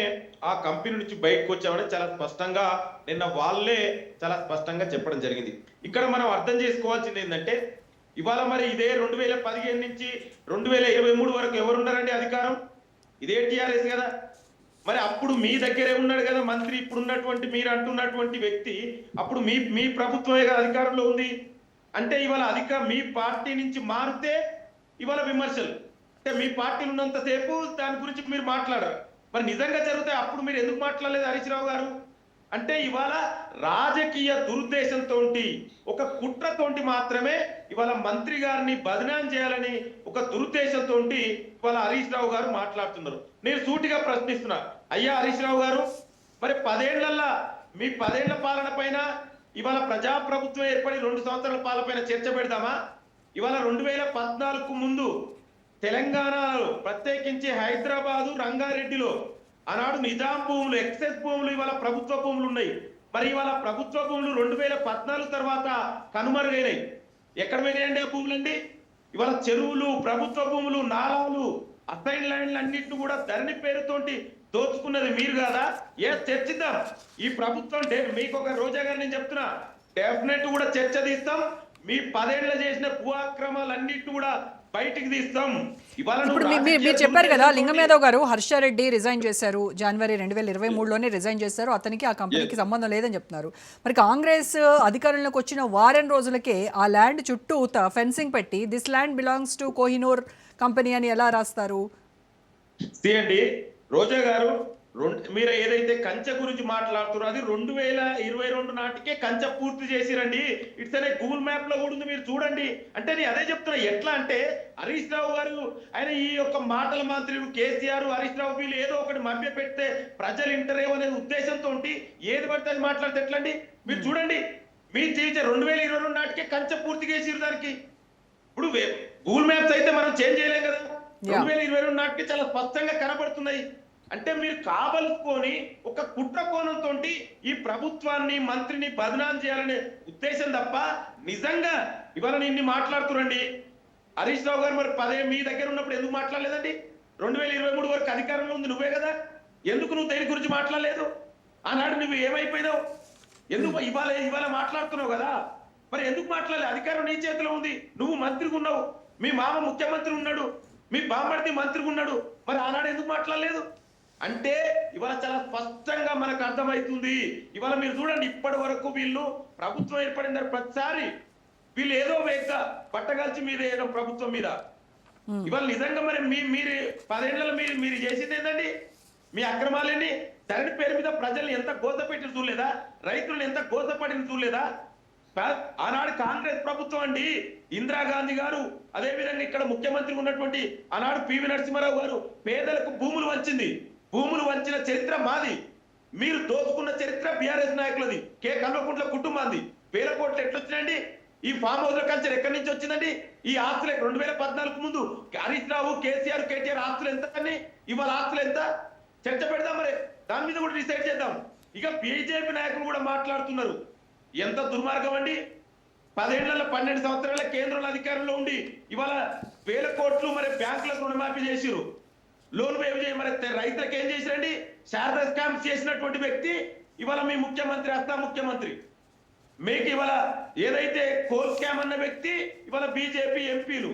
ఆ కంపెనీ నుంచి బయటకు వచ్చామని చాలా స్పష్టంగా నిన్న వాళ్ళే చాలా స్పష్టంగా చెప్పడం జరిగింది. ఇక్కడ మనం అర్థం చేసుకోవాల్సింది ఏంటంటే ఇవాళ మరి ఇదే 2015 నుంచి 2023 వరకు ఎవరున్నారండి అధికారం? ఇదే టీఆర్ఎస్ కదా. మరి అప్పుడు మీ దగ్గరే ఉన్నాడు కదా మంత్రి, ఇప్పుడు ఉన్నటువంటి మీరు అంటున్నటువంటి వ్యక్తి అప్పుడు మీ ప్రభుత్వమే కదా అధికారంలో ఉంది. అంటే ఇవాళ మీ పార్టీ నుంచి మారితే ఇవాళ విమర్శలు, అంటే మీ పార్టీలు ఉన్నంతసేపు దాని గురించి మీరు మాట్లాడరు. మరి నిజంగా జరిగితే అప్పుడు మీరు ఎందుకు మాట్లాడలేదు హరీష్ రావు గారు? అంటే ఇవాళ రాజకీయ దురుద్దేశంతో ఒక కుట్రతోటి మాత్రమే ఇవాళ మంత్రి గారిని బదనాం చేయాలని ఒక దురుద్దేశంతో ఇవాళ హరీష్ రావు గారు మాట్లాడుతున్నారు. నేను సూటిగా ప్రశ్నిస్తున్నా, అయ్యా హరీష్ రావు గారు, మరి 10 ఏళ్ల పాలన పైన ఇవాళ ప్రజాప్రభుత్వం ఏర్పడి 2 సంవత్సరాల పాలన పైన చర్చ పెడదామా? ఇవాళ 2014కు ముందు తెలంగాణలో ప్రత్యేకించి హైదరాబాదు రంగారెడ్డిలో ఆనాడు నిజాం భూములు ఎక్సెస్ భూములు ఇవాళ ప్రభుత్వ భూములు ఉన్నాయి. మరి ఇవాళ ప్రభుత్వ భూములు 2014 తర్వాత కనుమరుగైనాయి. ఎక్కడ పోయినాయండి ఆ భూములండి? ఇవాళ చెరువులు, ప్రభుత్వ భూములు, నాలాలు, అసైన్ ల్యాండ్లు అన్నింటిని కూడా ధరణి పేరుతోటి దోచుకున్నది మీరు కదా. చర్చిద్దాం. ఈ ప్రభుత్వం మీకు ఒక రోజా గారు నేను చెప్తున్నా, డెఫినెట్ కూడా చర్చ తీస్తాం. మీ 10 ఏళ్ల చేసిన భూ అక్రమాలన్నింటిని కూడా బయటికి తీస్తాం. ఇప్పుడు మీరు చెప్పారు కదా లింగం యాదవ్ గారు, హర్షారెడ్డి రిజైన్ చేశారు జనవరి 2023లోనే రిజైన్ చేశారు, అతనికి ఆ కంపెనీకి సంబంధం లేదని చెప్తున్నారు. మరి కాంగ్రెస్ అధికారంలోకి వచ్చిన వారం రోజులకే ఆ ల్యాండ్ చుట్టూ ఫెన్సింగ్ పెట్టి this land belongs to Kohinoor company అని ఎలా రాస్తారు? రోజా గారు, మీరు ఏదైతే కంచె గురించి మాట్లాడుతున్నారో అది 2022 నాటికే కంచె పూర్తి చేసిరండి. ఇట్స్ అనే గూగుల్ మ్యాప్ లో కూడా ఉంది, మీరు చూడండి. అంటే నేను అదే చెప్తున్నా, ఎట్లా అంటే హరీష్ రావు గారు ఆయన ఈ యొక్క మాటల మంత్రులు కేసీఆర్ హరీష్ రావు వీళ్ళు ఏదో ఒకటి మభ్య పెడితే ప్రజలు ఇంటరేమో అనే ఉద్దేశంతో ఏది పడితే అది మాట్లాడితే ఎట్లండి? మీరు చూడండి, మీరు చేసే 2022 నాటికే కంచె పూర్తి చేసిరు. దానికి ఇప్పుడు గూగుల్ మ్యాప్స్ అయితే మనం చేంజ్ చేయలేం కదా. 2022 నాటికి చాలా స్పష్టంగా కనబడుతున్నాయి. అంటే మీరు కావలుకొని ఒక కుట్ర కోణంతో ఈ ప్రభుత్వాన్ని మంత్రిని బదనాం చేయాలనే ఉద్దేశం తప్ప నిజంగా ఇవాళ నిన్ను మాట్లాడుతురండి. హరీష్ రావు గారు మరి మీ దగ్గర ఉన్నప్పుడు ఎందుకు మాట్లాడలేదండి? 2023 వరకు అధికారంలో ఉంది నువ్వే కదా, ఎందుకు నువ్వు దేని గురించి మాట్లాడలేదు? ఆనాడు నువ్వు ఏమైపోయినావు? ఎందుకు ఇవాళ మాట్లాడుతున్నావు కదా, మరి ఎందుకు మాట్లాడలేదు? అధికారం నీ చేతిలో ఉంది, నువ్వు మంత్రిగా ఉన్నావు, మీ మామ ముఖ్యమంత్రి ఉన్నాడు, మీ బామ్మర్ది మంత్రిగా ఉన్నాడు, మరి ఆనాడు ఎందుకు మాట్లాడలేదు? అంటే ఇవాళ చాలా స్పష్టంగా మనకు అర్థమవుతుంది. ఇవాళ మీరు చూడండి, ఇప్పటి వరకు వీళ్ళు ప్రభుత్వం ఏర్పడిన ప్రతిసారి వీళ్ళు ఏదో వేగ పట్టగలిచి మీద వేయడం ప్రభుత్వం మీద. ఇవాళ నిజంగా మరి మీరు 10 ఏళ్లలో మీరు చేసింది ఏంటండి? మీ అక్రమాలేని ధరణి పేరు మీద ప్రజల్ని ఎంత గోసపెట్టి చూడలేదా? రైతులను ఎంత గోసపడిన చూడలేదా? ఆనాడు కాంగ్రెస్ ప్రభుత్వం అండి, ఇందిరాగాంధీ గారు, అదే విధంగా ఇక్కడ ముఖ్యమంత్రి ఉన్నటువంటి ఆనాడు పివి నరసింహారావు గారు పేదలకు భూములు వంచింది. భూములు వంచిన చరిత్ర మాది. మీరు దోచుకున్న చరిత్ర బీఆర్ఎస్ నాయకులది, కే కల్వకుంట్ల కుటుంబాంది. వేల కోట్లు ఎట్లొచ్చినాయండి? ఈ ఫామ్ హౌస్ కల్చర్ ఎక్కడి నుంచి వచ్చిందండి? ఈ ఆస్తులు 2014 ముందు హరీష్ రావు, కేసీఆర్, కేటీఆర్ ఆస్తులు ఎంత అని, ఇవాళ ఆస్తులు ఎంత? చర్చ పెడదాం, మరి దాని మీద కూడా డిసైడ్ చేద్దాం. ఇక బీజేపీ నాయకులు కూడా మాట్లాడుతున్నారు. ఎంత దుర్మార్గం అండి! 10 ఏళ్లలో 12 సంవత్సరాల కేంద్రంలో అధికారంలో ఉండి ఇవాళ వేల కోట్లు మరి బ్యాంకులకు రుణమాఫీ చేసిరు, లోన్ వేవ్ చేయ, మరి రైతులకు ఏం చేసిరండి? శారదా స్కామ్స్ చేసినటువంటి వ్యక్తి ఇవాళ మీ ముఖ్యమంత్రి, అస్తా ముఖ్యమంత్రి. మీకు ఇవాళ ఏదైతే కోల్ స్కామ్ అన్న వ్యక్తి ఇవాళ బీజేపీ ఎంపీలు,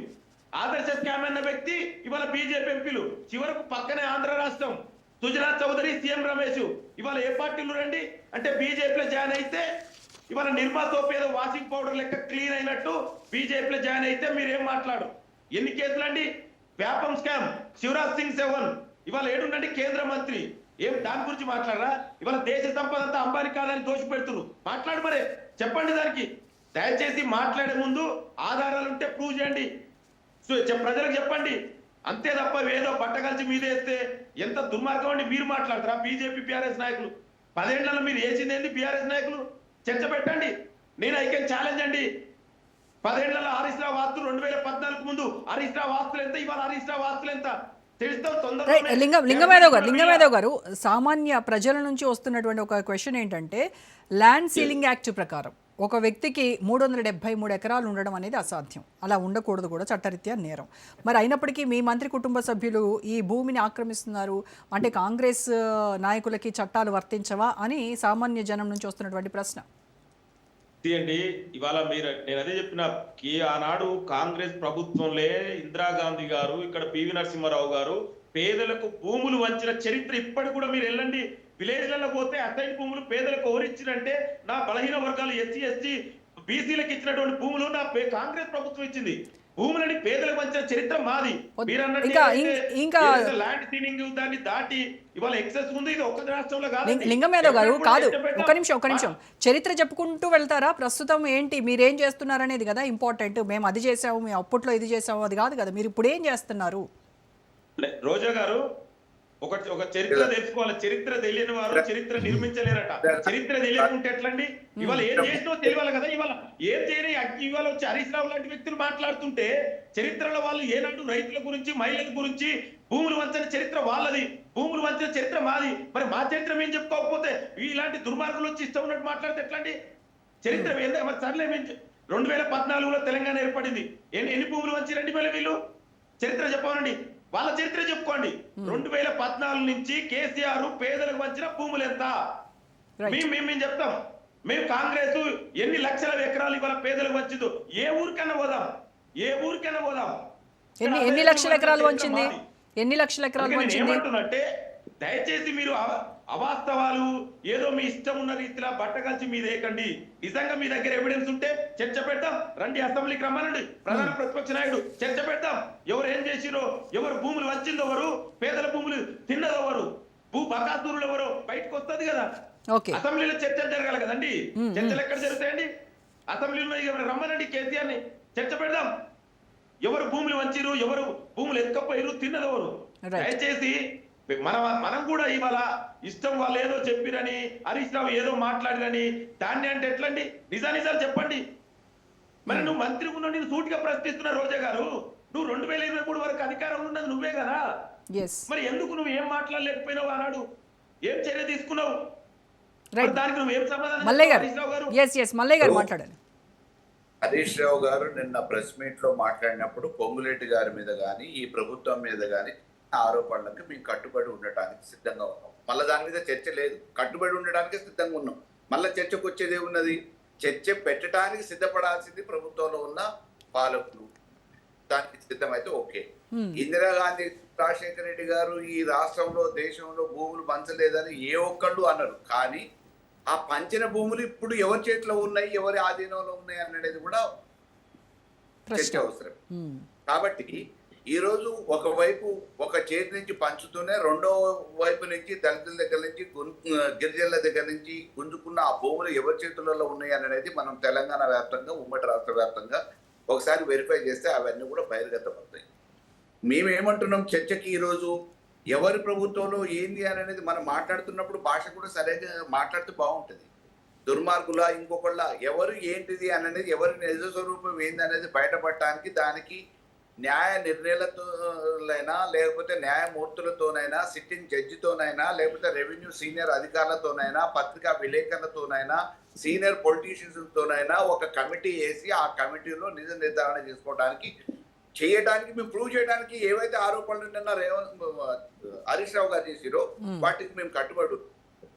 ఆదర్శ స్కామ్ అన్న వ్యక్తి ఇవాళ బీజేపీ ఎంపీలు, చివరకు పక్కనే ఆంధ్ర రాష్ట్రం సుజనా చౌదరి, సీఎం రమేష్ ఇవాళ ఏ పార్టీలు రండి అంటే బీజేపీలో జాయిన్ అయితే ఇవాళ నిర్మా సోప్ ఏదో వాషింగ్ పౌడర్ లెక్క క్లీన్ అయినట్టు బీజేపీలో జాయిన్ అయితే మీరేం మాట్లాడు? ఎన్ని కేసులు అండి? వ్యాపం స్కామ్, శివరాజ్ సింగ్ చౌహాన్ ఇవాళ ఏడుండండి కేంద్ర మంత్రి, ఏం దాని గురించి మాట్లాడరా? ఇవాళ దేశ సంపద అంతా అంబానీ కాదని దోషి పెడుతున్నారు, మాట్లాడు, మరి చెప్పండి దానికి. దయచేసి మాట్లాడే ముందు ఆధారాలు ఉంటే ప్రూవ్ చేయండి, ప్రజలకు చెప్పండి. అంతే తప్ప ఏదో బట్టగలిచి మీదేస్తే ఎంత దుర్మార్గం అండి. మీరు మాట్లాడతారా? బీజేపీ బీఆర్ఎస్ నాయకులు 10 ఏళ్లలో మీరు వేసింది ఏంది? బీఆర్ఎస్ నాయకులు చర్చ పెట్టండి. నేను ఐ కెన్ ఛాలెంజ్ అండి. 10 ఏళ్లలో హరీష్ రావు ఆస్తులు 2014 ముందు హరీష్ రావు ఆస్తులు ఎంత, ఇవాళ హరీష్ రావు ఆస్తులు ఎంత తెలుస్తాం తొందరగా. లింగమేదవ్ గారు, సామాన్య ప్రజల నుంచి వస్తున్నటువంటి ఒక క్వశ్చన్ ఏంటంటే, ల్యాండ్ సీలింగ్ యాక్ట్ ప్రకారం ఒక వ్యక్తికి 373 ఎకరాలు ఉండడం అనేది అసాధ్యం, అలా ఉండకూడదు కూడా, చట్టరీత్యా నేరం. మరి అయినప్పటికీ మీ మంత్రి కుటుంబ సభ్యులు ఈ భూమిని ఆక్రమిస్తున్నారు అంటే కాంగ్రెస్ నాయకులకి చట్టాలు వర్తించవా అని సామాన్య జనం నుంచి వస్తున్నటువంటి ప్రశ్న. అండి ఇవాళ నేను అదే చెప్పిన, ఆనాడు కాంగ్రెస్ ప్రభుత్వంలో ఇందిరాగాంధీ గారు, ఇక్కడ పివి నరసింహారావు గారు పేదలకు భూములు వంచిన చరిత్ర ఇప్పటికి కూడా మీరు వెళ్ళండి. విలేజ్లలో పోతే అసైన్ భూములు పేదలకు ఎవరిచ్చినంటే నా బలహీన వర్గాలు ఎస్సీ ఎస్టీ బీసీలకు ఇచ్చినటువంటి భూములు నా కాంగ్రెస్ ప్రభుత్వం ఇచ్చింది. భూములని పేదలకు వంచిన చరిత్ర మాది. ల్యాండ్ సీలింగ్ దాన్ని దాటి ఇవాళ ఎక్సెస్ ఉంది. ఇది ఒక్క రాష్ట్రంలో కాదు. లింగమేదవ్ గారు కాదు, ఒక నిమిషం చరిత్ర చెప్పుకుంటూ వెళ్తారా? ప్రస్తుతం ఏంటి మీరేం చేస్తున్నారు అనేది కదా ఇంపార్టెంట్. మేము అది చేసాము, మేము అప్పట్లో ఇది చేసాము, అది కాదు కదా. మీరు ఇప్పుడు ఏం చేస్తున్నారు? రోజా గారు, ఒక చరిత్ర తెలుసుకోవాలి. చరిత్ర తెలియని వారు చరిత్ర నిర్మించలేరట. చరిత్ర తెలియకుంటే ఎట్లండి? ఇవాళ ఏం చేసినో తెలియాలి కదా. ఇవాళ ఏం చేయని ఇవాళ వచ్చి హరీష్ రావు లాంటి వ్యక్తులు మాట్లాడుతుంటే చరిత్రలో వాళ్ళు ఏనాడు రైతుల గురించి, మహిళల గురించి, భూములు వంచిన చరిత్ర వాళ్ళది, భూములు వంచిన చరిత్ర మాది. మరి మా చరిత్ర మేము చెప్పుకోకపోతే ఇలాంటి దుర్మార్గులు వచ్చి ఇష్టం ఉన్నట్టు మాట్లాడితే ఎట్లండి? చరిత్ర మరి సర్లే, 2014లో తెలంగాణ ఏర్పడింది. ఎన్ని భూములు వంచిరండి మళ్ళీ వీళ్ళు? చరిత్ర చెప్పాలండి, వాళ్ళ చరిత్ర చెప్పుకోండి. 2014 నుంచి కేసీఆర్ పేదలకు వంచిన భూములు ఎంత మేము చెప్తాం. మేము కాంగ్రెస్ ఎన్ని లక్షల ఎకరాలు ఇవాళ పేదలకు వంచిందో ఏ ఊరికైనా పోదాం. ఎన్ని లక్షల ఎకరాలు వంచింది? ఎన్ని లక్షల ఎకరాలు వంచింది? ఏమంటున్నట్టే, దయచేసి మీరు అవాస్తవాలు ఏదో మీ ఇష్టం ఉన్న రీతిలో బట్టగలిచి మీదేకండి. నిజంగా మీ దగ్గర ఎవిడెన్స్ ఉంటే చర్చ పెడతాం. రండి, అసెంబ్లీకి రమ్మనండి, ప్రధాన ప్రతిపక్ష నాయకుడు, చర్చ పెడతాం. ఎవరు ఏం చేసిరో, ఎవరు భూములు వంచిందో, ఎవరు పేదల భూములు తిన్నదో, ఎవరు భూ బకాసురులు ఎవరో బయటకు వస్తుంది కదా. అసెంబ్లీలో చర్చలు జరగాలి కదండి. చర్చలు ఎక్కడ జరుగుతాయండి? అసెంబ్లీలో రమ్మనండి, కేసీఆర్ ని చర్చ పెడదాం. ఎవరు భూములు వంచిరు, ఎవరు భూములు ఎత్తుకపోయారు, తిన్నదెవరు? దయచేసి మనం కూడా ఇవాళ ఇష్టం వాళ్ళు ఏదో చెప్పిరని, హరీష్ రావు ఏదో మాట్లాడిరని దాన్ని అంటే ఎట్లండి? నిజాలు చెప్పండి. మరి నువ్వు మంత్రి ఉన్నావు, నేను సూటిగా ప్రశ్నిస్తున్నా. రోజా గారు, నువ్వు 2023 వరకు అధికారంలో ఉన్నది నువ్వే కదా. మరి ఎందుకు నువ్వు ఏం మాట్లాడలేకపోయినావు? అన్నాడు ఏం చర్య తీసుకున్నావు? దానికి నువ్వు ఏం సమాధానం? మల్లయ్య గారు మాట్లాడాలి. హరీష్ రావు గారు నిన్న ప్రెస్ మీట్ లో మాట్లాడినప్పుడు పొంగులేటి గారి మీద కానీ ఈ ప్రభుత్వం మీద కానీ ఆరోపణలకు మేము కట్టుబడి ఉండటానికి సిద్ధంగా ఉన్నాం. మళ్ళీ దాని మీద చర్చ లేదు, కట్టుబడి ఉండడానికి సిద్ధంగా ఉన్నాం. మళ్ళీ చర్చకు వచ్చేది ఏమున్నది? చర్చ పెట్టడానికి సిద్ధపడాల్సింది ప్రభుత్వంలో ఉన్న పాలకులు. దానికి సిద్ధమైతే ఓకే. ఇందిరాగాంధీ, రాజశేఖర రెడ్డి గారు ఈ రాష్ట్రంలో దేశంలో భూములు పంచలేదని ఏ ఒక్కళ్ళు అన్నారు. కానీ ఆ పంచిన భూములు ఇప్పుడు ఎవరి చేతిలో ఉన్నాయి, ఎవరి ఆధీనంలో ఉన్నాయి అనేది కూడా చర్చ అవసరం. కాబట్టి ఈ రోజు ఒకవైపు ఒక చేతి నుంచి పంచుతూనే రెండో వైపు నుంచి దళితుల దగ్గర నుంచి గిరిజనుల దగ్గర నుంచి గుంజుకున్న ఆ భూములు ఎవరి చేతులలో ఉన్నాయి అనేది మనం తెలంగాణ వ్యాప్తంగా, ఉమ్మడి రాష్ట్ర వ్యాప్తంగా ఒకసారి వెరిఫై చేస్తే అవన్నీ కూడా బహిర్గతమవుతాయి. మేమేమంటున్నాం చర్చకి ఈరోజు ఎవరి ప్రభుత్వంలో ఏంది అనేది మనం మాట్లాడుతున్నప్పుడు భాష కూడా సరిగ్గా మాట్లాడితే బాగుంటుంది. దుర్మార్గుల ఇంకొకళ్ళ ఎవరు ఏంటిది అనేది, ఎవరి నిజ స్వరూపం ఏంది అనేది బయటపడటానికి దానికి న్యాయ నిర్ణయాలతోనైనా లేకపోతే న్యాయమూర్తులతోనైనా, సిట్టింగ్ జడ్జితోనైనా, లేకపోతే రెవెన్యూ సీనియర్ అధికారులతోనైనా, పత్రికా విలేకరులతోనైనా, సీనియర్ పొలిటీషియన్స్తోనైనా ఒక కమిటీ వేసి ఆ కమిటీలో నిజ నిర్ధారణ చేసుకోవడానికి చేయడానికి, మేము ప్రూవ్ చేయడానికి ఏవైతే ఆరోపణలు నిన్న హరీష్ రావు గారు చేసిరో వాటికి మేము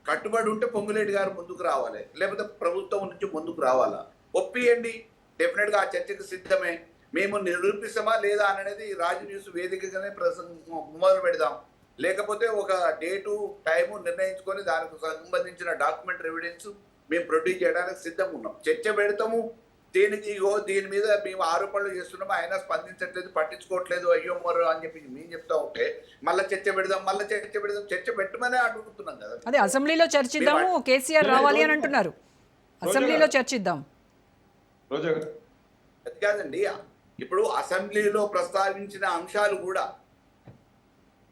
కట్టుబడి ఉంటే పొంగులేటి గారు ముందుకు రావాలి, లేకపోతే ప్రభుత్వం నుంచి ముందుకు రావాలా, ఒప్పియండి. డెఫినెట్ గా ఆ చర్చకు సిద్ధమే. మేము నిరూపిస్తామా లేదా అనేది రాజు న్యూస్ వేదికగానే మొదలు పెడదాం. లేకపోతే ఒక డేటు టైము నిర్ణయించుకొని దానికి సంబంధించిన డాక్యుమెంటరీ ఎవిడెన్స్ మేము ప్రొడ్యూస్ చేయడానికి సిద్ధంగా ఉన్నాం. చర్చ పెడతాము. దీని మీద మేము ఆరోపణలు చేస్తున్నాము, ఆయన స్పందించట్లేదు, పట్టించుకోవట్లేదు, అయ్యో మరో అని చెప్పి మేము చెప్తా ఉంటే మళ్ళీ చర్చ పెడదాం. చర్చ పెట్టమనే అడుగుతున్నాం కదా. అదే అసెంబ్లీలో చర్చిద్దాము, కేసీఆర్ రావాలి అని అంటున్నారు. అసెంబ్లీలో చర్చిద్దాం. అది కాదండి, ఇప్పుడు అసెంబ్లీలో ప్రస్తావించిన అంశాలు కూడా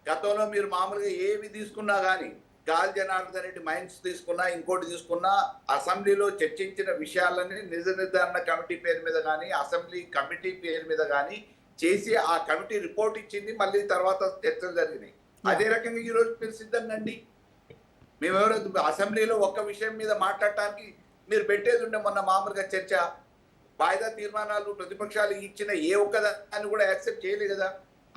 గతంలో మీరు మామూలుగా ఏవి తీసుకున్నా కానీ, గాలి జనార్దన్ రెడ్డి మైన్స్ తీసుకున్నా, ఇంకోటి తీసుకున్నా, అసెంబ్లీలో చర్చించిన విషయాలని నిజ నిర్ధారణ కమిటీ పేరు మీద కానీ, అసెంబ్లీ కమిటీ పేరు మీద కానీ చేసి ఆ కమిటీ రిపోర్ట్ ఇచ్చింది. మళ్ళీ తర్వాత చర్చలు జరిగినాయి. అదే రకంగా ఈ రోజు మీరు సిద్ధంగా అండి. మేమెవరో అసెంబ్లీలో ఒక్క విషయం మీద మాట్లాడటానికి మీరు పెట్టేది ఉండే మొన్న మామూలుగా చర్చ, వాయిదా తీర్మానాలు ప్రతిపక్షాలు ఇచ్చిన ఏ ఒక్కదాన్ని కూడా యాక్సెప్ట్ చేయలేదు కదా.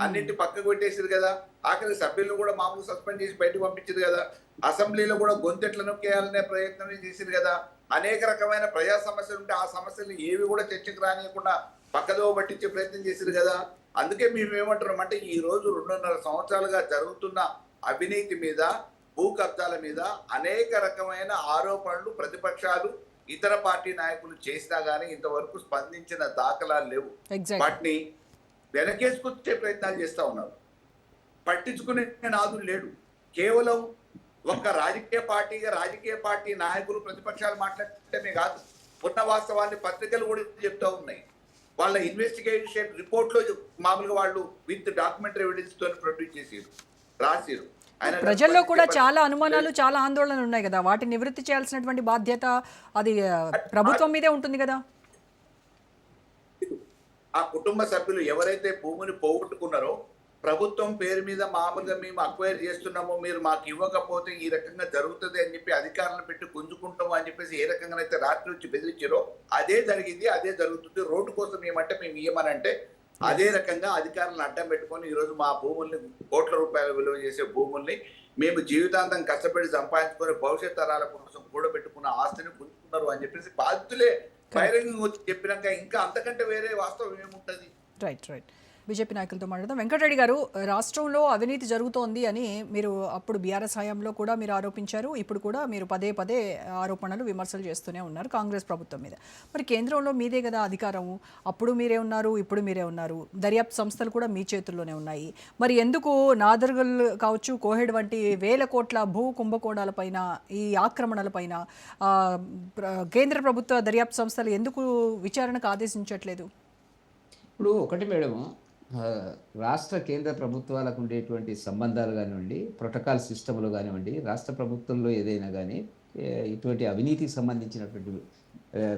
అన్నింటి పక్కకు పెట్టేసారు కదా. ఆఖరి సభ్యులను కూడా మామూలు సస్పెండ్ చేసి బయటకు పంపించారు కదా. అసెంబ్లీలో కూడా గొంతెట్ల నొక్కేయాలనే ప్రయత్నం చేశారు కదా. అనేక రకమైన ప్రజా సమస్యలు ఉంటే ఆ సమస్యలు ఏవి కూడా చర్చకు రానియకుండా పక్కదో పట్టించే ప్రయత్నం చేశారు కదా. అందుకే మేము ఏమంటున్నాం అంటే, ఈ రోజు 2.5 సంవత్సరాలుగా జరుగుతున్న అవినీతి మీద, భూ కబ్జాల మీద అనేక రకమైన ఆరోపణలు ప్రతిపక్షాలు, ఇతర పార్టీ నాయకులు చేసినా గానీ ఇంతవరకు స్పందించిన దాఖలాలు లేవు. వాటిని వెనకేసుకొచ్చే ప్రయత్నాలు చేస్తా ఉన్నారు. పట్టించుకునే నాదులు లేడు. కేవలం ఒక రాజకీయ పార్టీ నాయకులు, ప్రతిపక్షాలు మాట్లాడటమే కాదు, ఉన్న వాస్తవాన్ని పత్రికలు కూడా చెప్తా ఉన్నాయి. వాళ్ళ ఇన్వెస్టిగేషన్ రిపోర్ట్ లో మామూలుగా వాళ్ళు విత్ డాక్యుమెంటరీ ఎవిడెన్స్ తో ప్రొడ్యూస్ చేసారు, రాసిరు. ప్రజల్లో కూడా చాలా అనుమానాలు, చాలా ఆందోళనలు ఉన్నాయి కదా. వాటిని నివృత్తి చేయాల్సినటువంటి బాధ్యత అది ప్రభుత్వం మీదే ఉంటుంది కదా. ఆ కుటుంబ సభ్యులు ఎవరైతే భూమిని పోగొట్టుకున్నారో, ప్రభుత్వం పేరు మీద మామూలుగా మేము అక్వైర్ చేస్తున్నామో, మీరు మాకు ఇవ్వకపోతే ఈ రకంగా జరుగుతుంది అని చెప్పి అధికారులను పెట్టి గుంజుకుంటాము అని చెప్పేసి ఏ రకంగానైతే రాత్రి వచ్చి బెదిరించారో అదే జరిగింది, అదే జరుగుతుంది. రోడ్డు కోసం ఏమంటే మేము ఇవ్వమనంటే అదే రకంగా అధికారులను అడ్డం పెట్టుకొని ఈరోజు మా భూముల్ని, కోట్ల రూపాయల విలువ చేసే భూముల్ని మేము జీవితాంతం కష్టపడి సంపాదించుకొని భవిష్యత్ తరాల కోసం కూడబెట్టుకున్న ఆస్తిని గుంజుకున్నారు అని చెప్పేసి బాధితులే బహిరంగంగా వచ్చి చెప్పినాక ఇంకా అంతకంటే వేరే వాస్తవం ఏముంటది? రైట్. బీజేపీ నాయకులతో మాట్లాడదాం. వెంకటరెడ్డి గారు, రాష్ట్రంలో అవినీతి జరుగుతోంది అని మీరు అప్పుడు బీఆర్ఎస్ హయాంలో కూడా మీరు ఆరోపించారు. ఇప్పుడు కూడా మీరు పదే ఆరోపణలు, విమర్శలు చేస్తూనే ఉన్నారు కాంగ్రెస్ ప్రభుత్వం మీద. మరి కేంద్రంలో మీదే కదా అధికారము. అప్పుడు మీరే ఉన్నారు, ఇప్పుడు మీరే ఉన్నారు. దర్యాప్తు సంస్థలు కూడా మీ చేతుల్లోనే ఉన్నాయి. మరి ఎందుకు నాదర్గల్ కావచ్చు, కోహెడ్ వంటి వేల కోట్ల భూ కుంభకోణాలపైన, ఈ ఆక్రమణలపైన కేంద్ర ప్రభుత్వ దర్యాప్తు సంస్థలు ఎందుకు విచారణకు ఆదేశించట్లేదు? ఇప్పుడు ఒకటి మేడం, రాష్ట్ర కేంద్ర ప్రభుత్వాలకు ఉండేటువంటి సంబంధాలు కానివ్వండి, ప్రోటోకాల్ సిస్టములు కానివ్వండి, రాష్ట్ర ప్రభుత్వంలో ఏదైనా కానీ ఇటువంటి అవినీతికి సంబంధించినటువంటి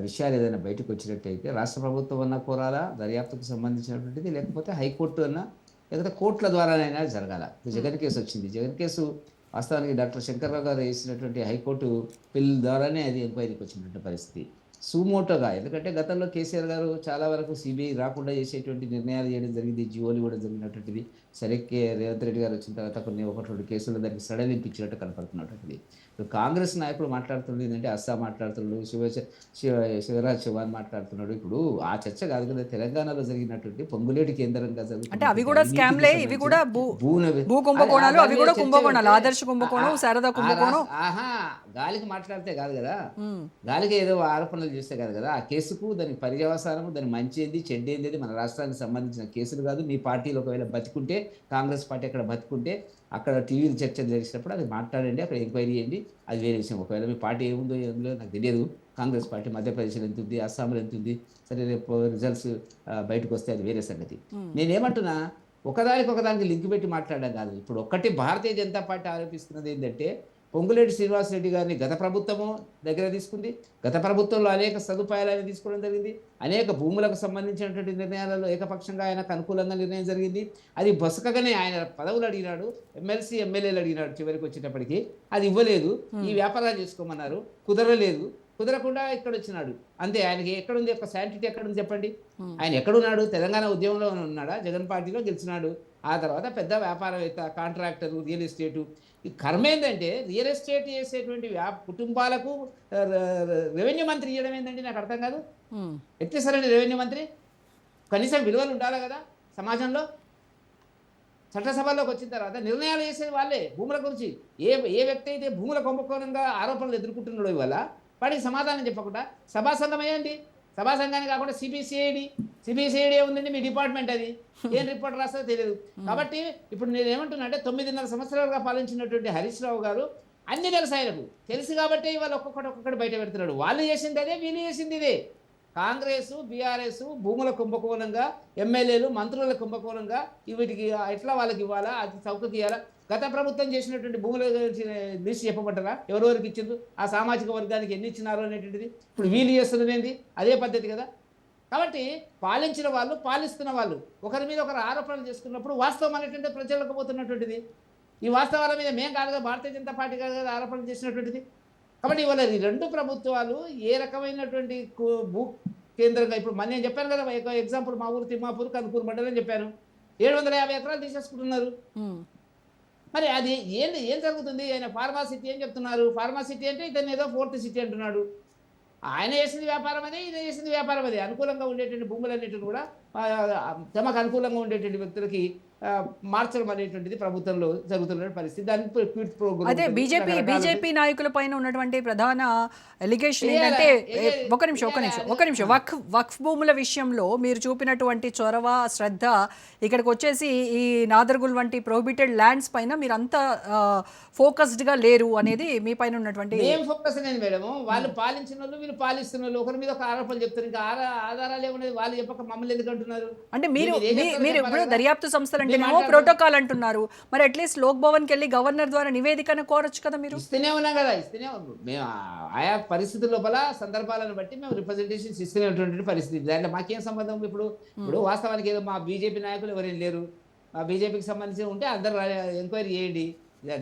విషయాలు ఏదైనా బయటకు వచ్చినట్టయితే రాష్ట్ర ప్రభుత్వం అన్నా కోరాలా, దర్యాప్తుకు సంబంధించినటువంటిది, లేకపోతే హైకోర్టు అన్నా, లేకపోతే కోర్టుల ద్వారానైనా జరగాల. జగన్ కేసు వచ్చింది. జగన్ కేసు వాస్తవానికి డాక్టర్ శంకర్రావు గారు వేసినటువంటి హైకోర్టు బిల్ ద్వారానే అది ఎంక్వైరీకి వచ్చినటువంటి పరిస్థితి. సుమోటోగా, ఎందుకంటే గతంలో కేసీఆర్ గారు చాలా వరకు సిబిఐ రాకుండా చేసేటువంటి నిర్ణయాలు చేయడం జరిగింది, జీవోలు కూడా జరిగినటువంటిది. సరే రేవంత్ రెడ్డి గారు వచ్చిన తర్వాత కొన్ని ఒకటి రెండు కేసులు దానికి సడలింపించినట్టు కనపడుతున్నటువంటిది. ఇప్పుడు కాంగ్రెస్ నాయకులు మాట్లాడుతున్నది ఏంటంటే అస్సాం మాట్లాడుతున్నాడు, శివరాజ్ చౌహాన్ మాట్లాడుతున్నాడు. ఇప్పుడు ఆ చర్చ కాదు కదా, తెలంగాణలో జరిగినటువంటి పొంగులేటి కేంద్రంగా అంటే అవి కూడా స్కామ్లే, ఇవి కూడా భూ కుంభకోణాలు, అవి కూడా కుంభకోణాలు, ఆదర్శ కుంభకోణం, శారదా కుంభకోణం. గాలికి మాట్లాడితే కాదు కదా, గాలికి ఏదో ఆరోపణలు చేస్తే కాదు కదా. ఆ కేసుకు దాని పర్యవసానము, దాని మంచి ఏంది చెడ్డ ఏంది మన రాష్ట్రానికి సంబంధించిన కేసులు కాదు. మీ పార్టీలో ఒకవేళ బతికుంటే, కాంగ్రెస్ పార్టీ అక్కడ బతికుంటే అక్కడ టీవీలు చర్చలు జరిగినప్పుడు అది మాట్లాడండి, అక్కడ ఎంక్వైరీ చేయండి, అది వేరే విషయం. ఒకవేళ మీ పార్టీ ఏముందో ఏముందో నాకు తెలియదు. కాంగ్రెస్ పార్టీ మధ్యప్రదేశ్లో ఎంత ఉంది, అస్సాంలో ఎంత ఉంది, సరే రేపు రిజల్ట్స్ బయటకు వస్తే అది వేరే సంగతి. నేనేమంటున్నా, ఒకదానికి లింక్ పెట్టి మాట్లాడడం కాదు. ఇప్పుడు ఒక్కటి భారతీయ జనతా పార్టీ ఆరోపిస్తున్నది ఏంటంటే, పొంగులేటి శ్రీనివాసరెడ్డి గారిని గత ప్రభుత్వము దగ్గర తీసుకుంది. గత ప్రభుత్వంలో అనేక సదుపాయాలను తీసుకోవడం జరిగింది. అనేక భూములకు సంబంధించినటువంటి నిర్ణయాలలో ఏకపక్షంగా ఆయనకు అనుకూలంగా నిర్ణయం జరిగింది. అది బొసకగానే ఆయన పదవులు అడిగినాడు, ఎమ్మెల్సీ ఎమ్మెల్యేలు అడిగినాడు. చివరికి వచ్చేటప్పటికి అది ఇవ్వలేదు. ఈ వ్యాపారాలు చేసుకోమన్నారు, కుదరలేదు. కుదరకుండా ఇక్కడ వచ్చినాడు అంతే. ఆయనకి ఎక్కడుంది, ఒక శాంటిటీ ఎక్కడుంది చెప్పండి? ఆయన ఎక్కడున్నాడు? తెలంగాణ ఉద్యమంలో ఉన్నాడా? జగన్ పార్టీలో గెలిచినాడు. ఆ తర్వాత పెద్ద వ్యాపారవేత్త, కాంట్రాక్టరు, రియల్ ఎస్టేటు. ఈ కర్మ ఏంటంటే, రియల్ ఎస్టేట్ చేసేటువంటి కుటుంబాలకు రెవెన్యూ మంత్రి ఇవ్వడం ఏంటంటే నాకు అర్థం కాదు. ఎత్తేసారండి రెవెన్యూ మంత్రి. కనీసం విలువలు ఉండాలి కదా సమాజంలో. చట్టసభల్లోకి వచ్చిన తర్వాత నిర్ణయాలు చేసేది వాళ్ళే భూముల గురించి. ఏ వ్యక్తి అయితే భూముల కుంభకోణంగా ఆరోపణలు ఎదుర్కొంటున్నాడో ఇవాళ వాడికి సమాధానం చెప్పకుండా సభా సంఘం అయ్యండి. సభా సంఘాన్ని కాకుండా సిబిసిఐడి ఉందండి మీ డిపార్ట్మెంట్, అది ఏం రిపోర్ట్ రాస్తుందో తెలియదు. కాబట్టి ఇప్పుడు నేను ఏమంటున్నా అంటే, 9.5 సంవత్సరాలుగా పాలించినటువంటి హరీష్ రావు గారు అన్ని తెలుసు ఆయనకు. తెలుసు కాబట్టి ఇవాళ ఒక్కొక్కటి బయట పెడుతున్నాడు. వాళ్ళు చేసింది అదే, వీళ్ళు చేసింది ఇదే. కాంగ్రెస్, బీఆర్ఎస్ భూముల కుంభకోణంగా, ఎమ్మెల్యేలు మంత్రుల కుంభకోణంగా వీటికి ఎట్లా వాళ్ళకి ఇవ్వాలా, అది చౌకకి ఇవ్వాలా. గత ప్రభుత్వం చేసినటువంటి భూముల లిస్ట్ చెప్పబడ్డరా? ఎవరెవరికి ఇచ్చిండ్రు, ఆ సామాజిక వర్గానికి ఎన్ని ఇచ్చినారు అనేటువంటిది. ఇప్పుడు వీళ్ళు చేస్తున్నది ఏంది? అదే పద్ధతి కదా. కాబట్టి పాలించిన వాళ్ళు, పాలిస్తున్న వాళ్ళు ఒకరి మీద ఒకరు ఆరోపణలు చేసుకున్నప్పుడు వాస్తవం అనేటువంటి ప్రజలకు పోతున్నటువంటిది. ఈ వాస్తవాల మీద మేము కాదు కదా, భారతీయ జనతా పార్టీ కాదు కదా ఆరోపణలు చేసినటువంటిది. కాబట్టి ఇవాళ ఈ రెండు ప్రభుత్వాలు ఏ రకమైనటువంటి భూ కేంద్రంగా, ఇప్పుడు నేను చెప్పాను కదా, ఎగ్జాంపుల్ మా ఊరు తిమ్మాపూర్, కనుకూరు మండలం చెప్పాను. 750 ఎకరాలు తీసేసుకుంటున్నారు. మరి అది ఏం జరుగుతుంది? ఆయన ఫార్మాసిటీ అని చెప్తున్నారు. ఫార్మాసిటీ అంటే ఇతను ఏదో 4th సిటీ అంటున్నాడు. ఆయన చేసింది వ్యాపారం అదే, ఈయన చేసింది వ్యాపారం అదే. అనుకూలంగా ఉండేటువంటి భూములన్నిటిని కూడా తమకు అనుకూలంగా ఉండేటువంటి వ్యక్తులకి మార్చడం అనేటువంటిది ప్రభుత్వంలో జరుగుతున్న పరిస్థితి. దానికి అదే బీజేపీ నాయకుల పైన ఉన్నటువంటి ప్రధాన ఎలిగేషన్ ఏంటంటే, ఒక నిమిషం వక్ఫ్ భూముల విషయంలో మీరు చూపినటువంటి చొరవ, శ్రద్ధ, ఇక్కడికి వచ్చేసి ఈ నాదర్గుల్ వంటి ప్రొహిబిటెడ్ ల్యాండ్స్ పైన మీరు అంత ఫోకస్డ్గా లేరు అనేది మీ పైన ఉన్నటువంటి. ఏం ఫోకస్ అనేది మేడము? వాళ్ళు పాలించిన వాళ్ళు, వీళ్ళు పాలిస్తున్న వాళ్ళు ఒకరి మీద ఒక ఆరోపణలు చెప్తారు. ఇంకా ఆధారాలు ఏమున్నది? వాళ్ళు చెప్పక మమ్మల్ని ఎందుకు అంటున్నారు? అంటే మీరు ఇప్పుడు దర్యాప్తు సంస్థలు అంటేనేమో ప్రోటోకాల్ అంటున్నారు. మరి అట్లీస్ట్ లోక్ భవన్కి వెళ్ళి గవర్నర్ ద్వారా నివేదికను కోరొచ్చు కదా. మీరు ఇస్తూనే ఉన్నాం కదా, మేము ఆయా పరిస్థితుల లోపల సందర్భాలను బట్టి మేము రిప్రజెంటేషన్స్ ఇస్తున్నటువంటి పరిస్థితి. దాంట్లో మాకేం సంబంధం? ఇప్పుడు వాస్తవానికి ఏదో మా బీజేపీ నాయకులు ఎవరేం లేరు. మా బీజేపీకి సంబంధించి ఉంటే అందరు ఎంక్వైరీ చేయండి.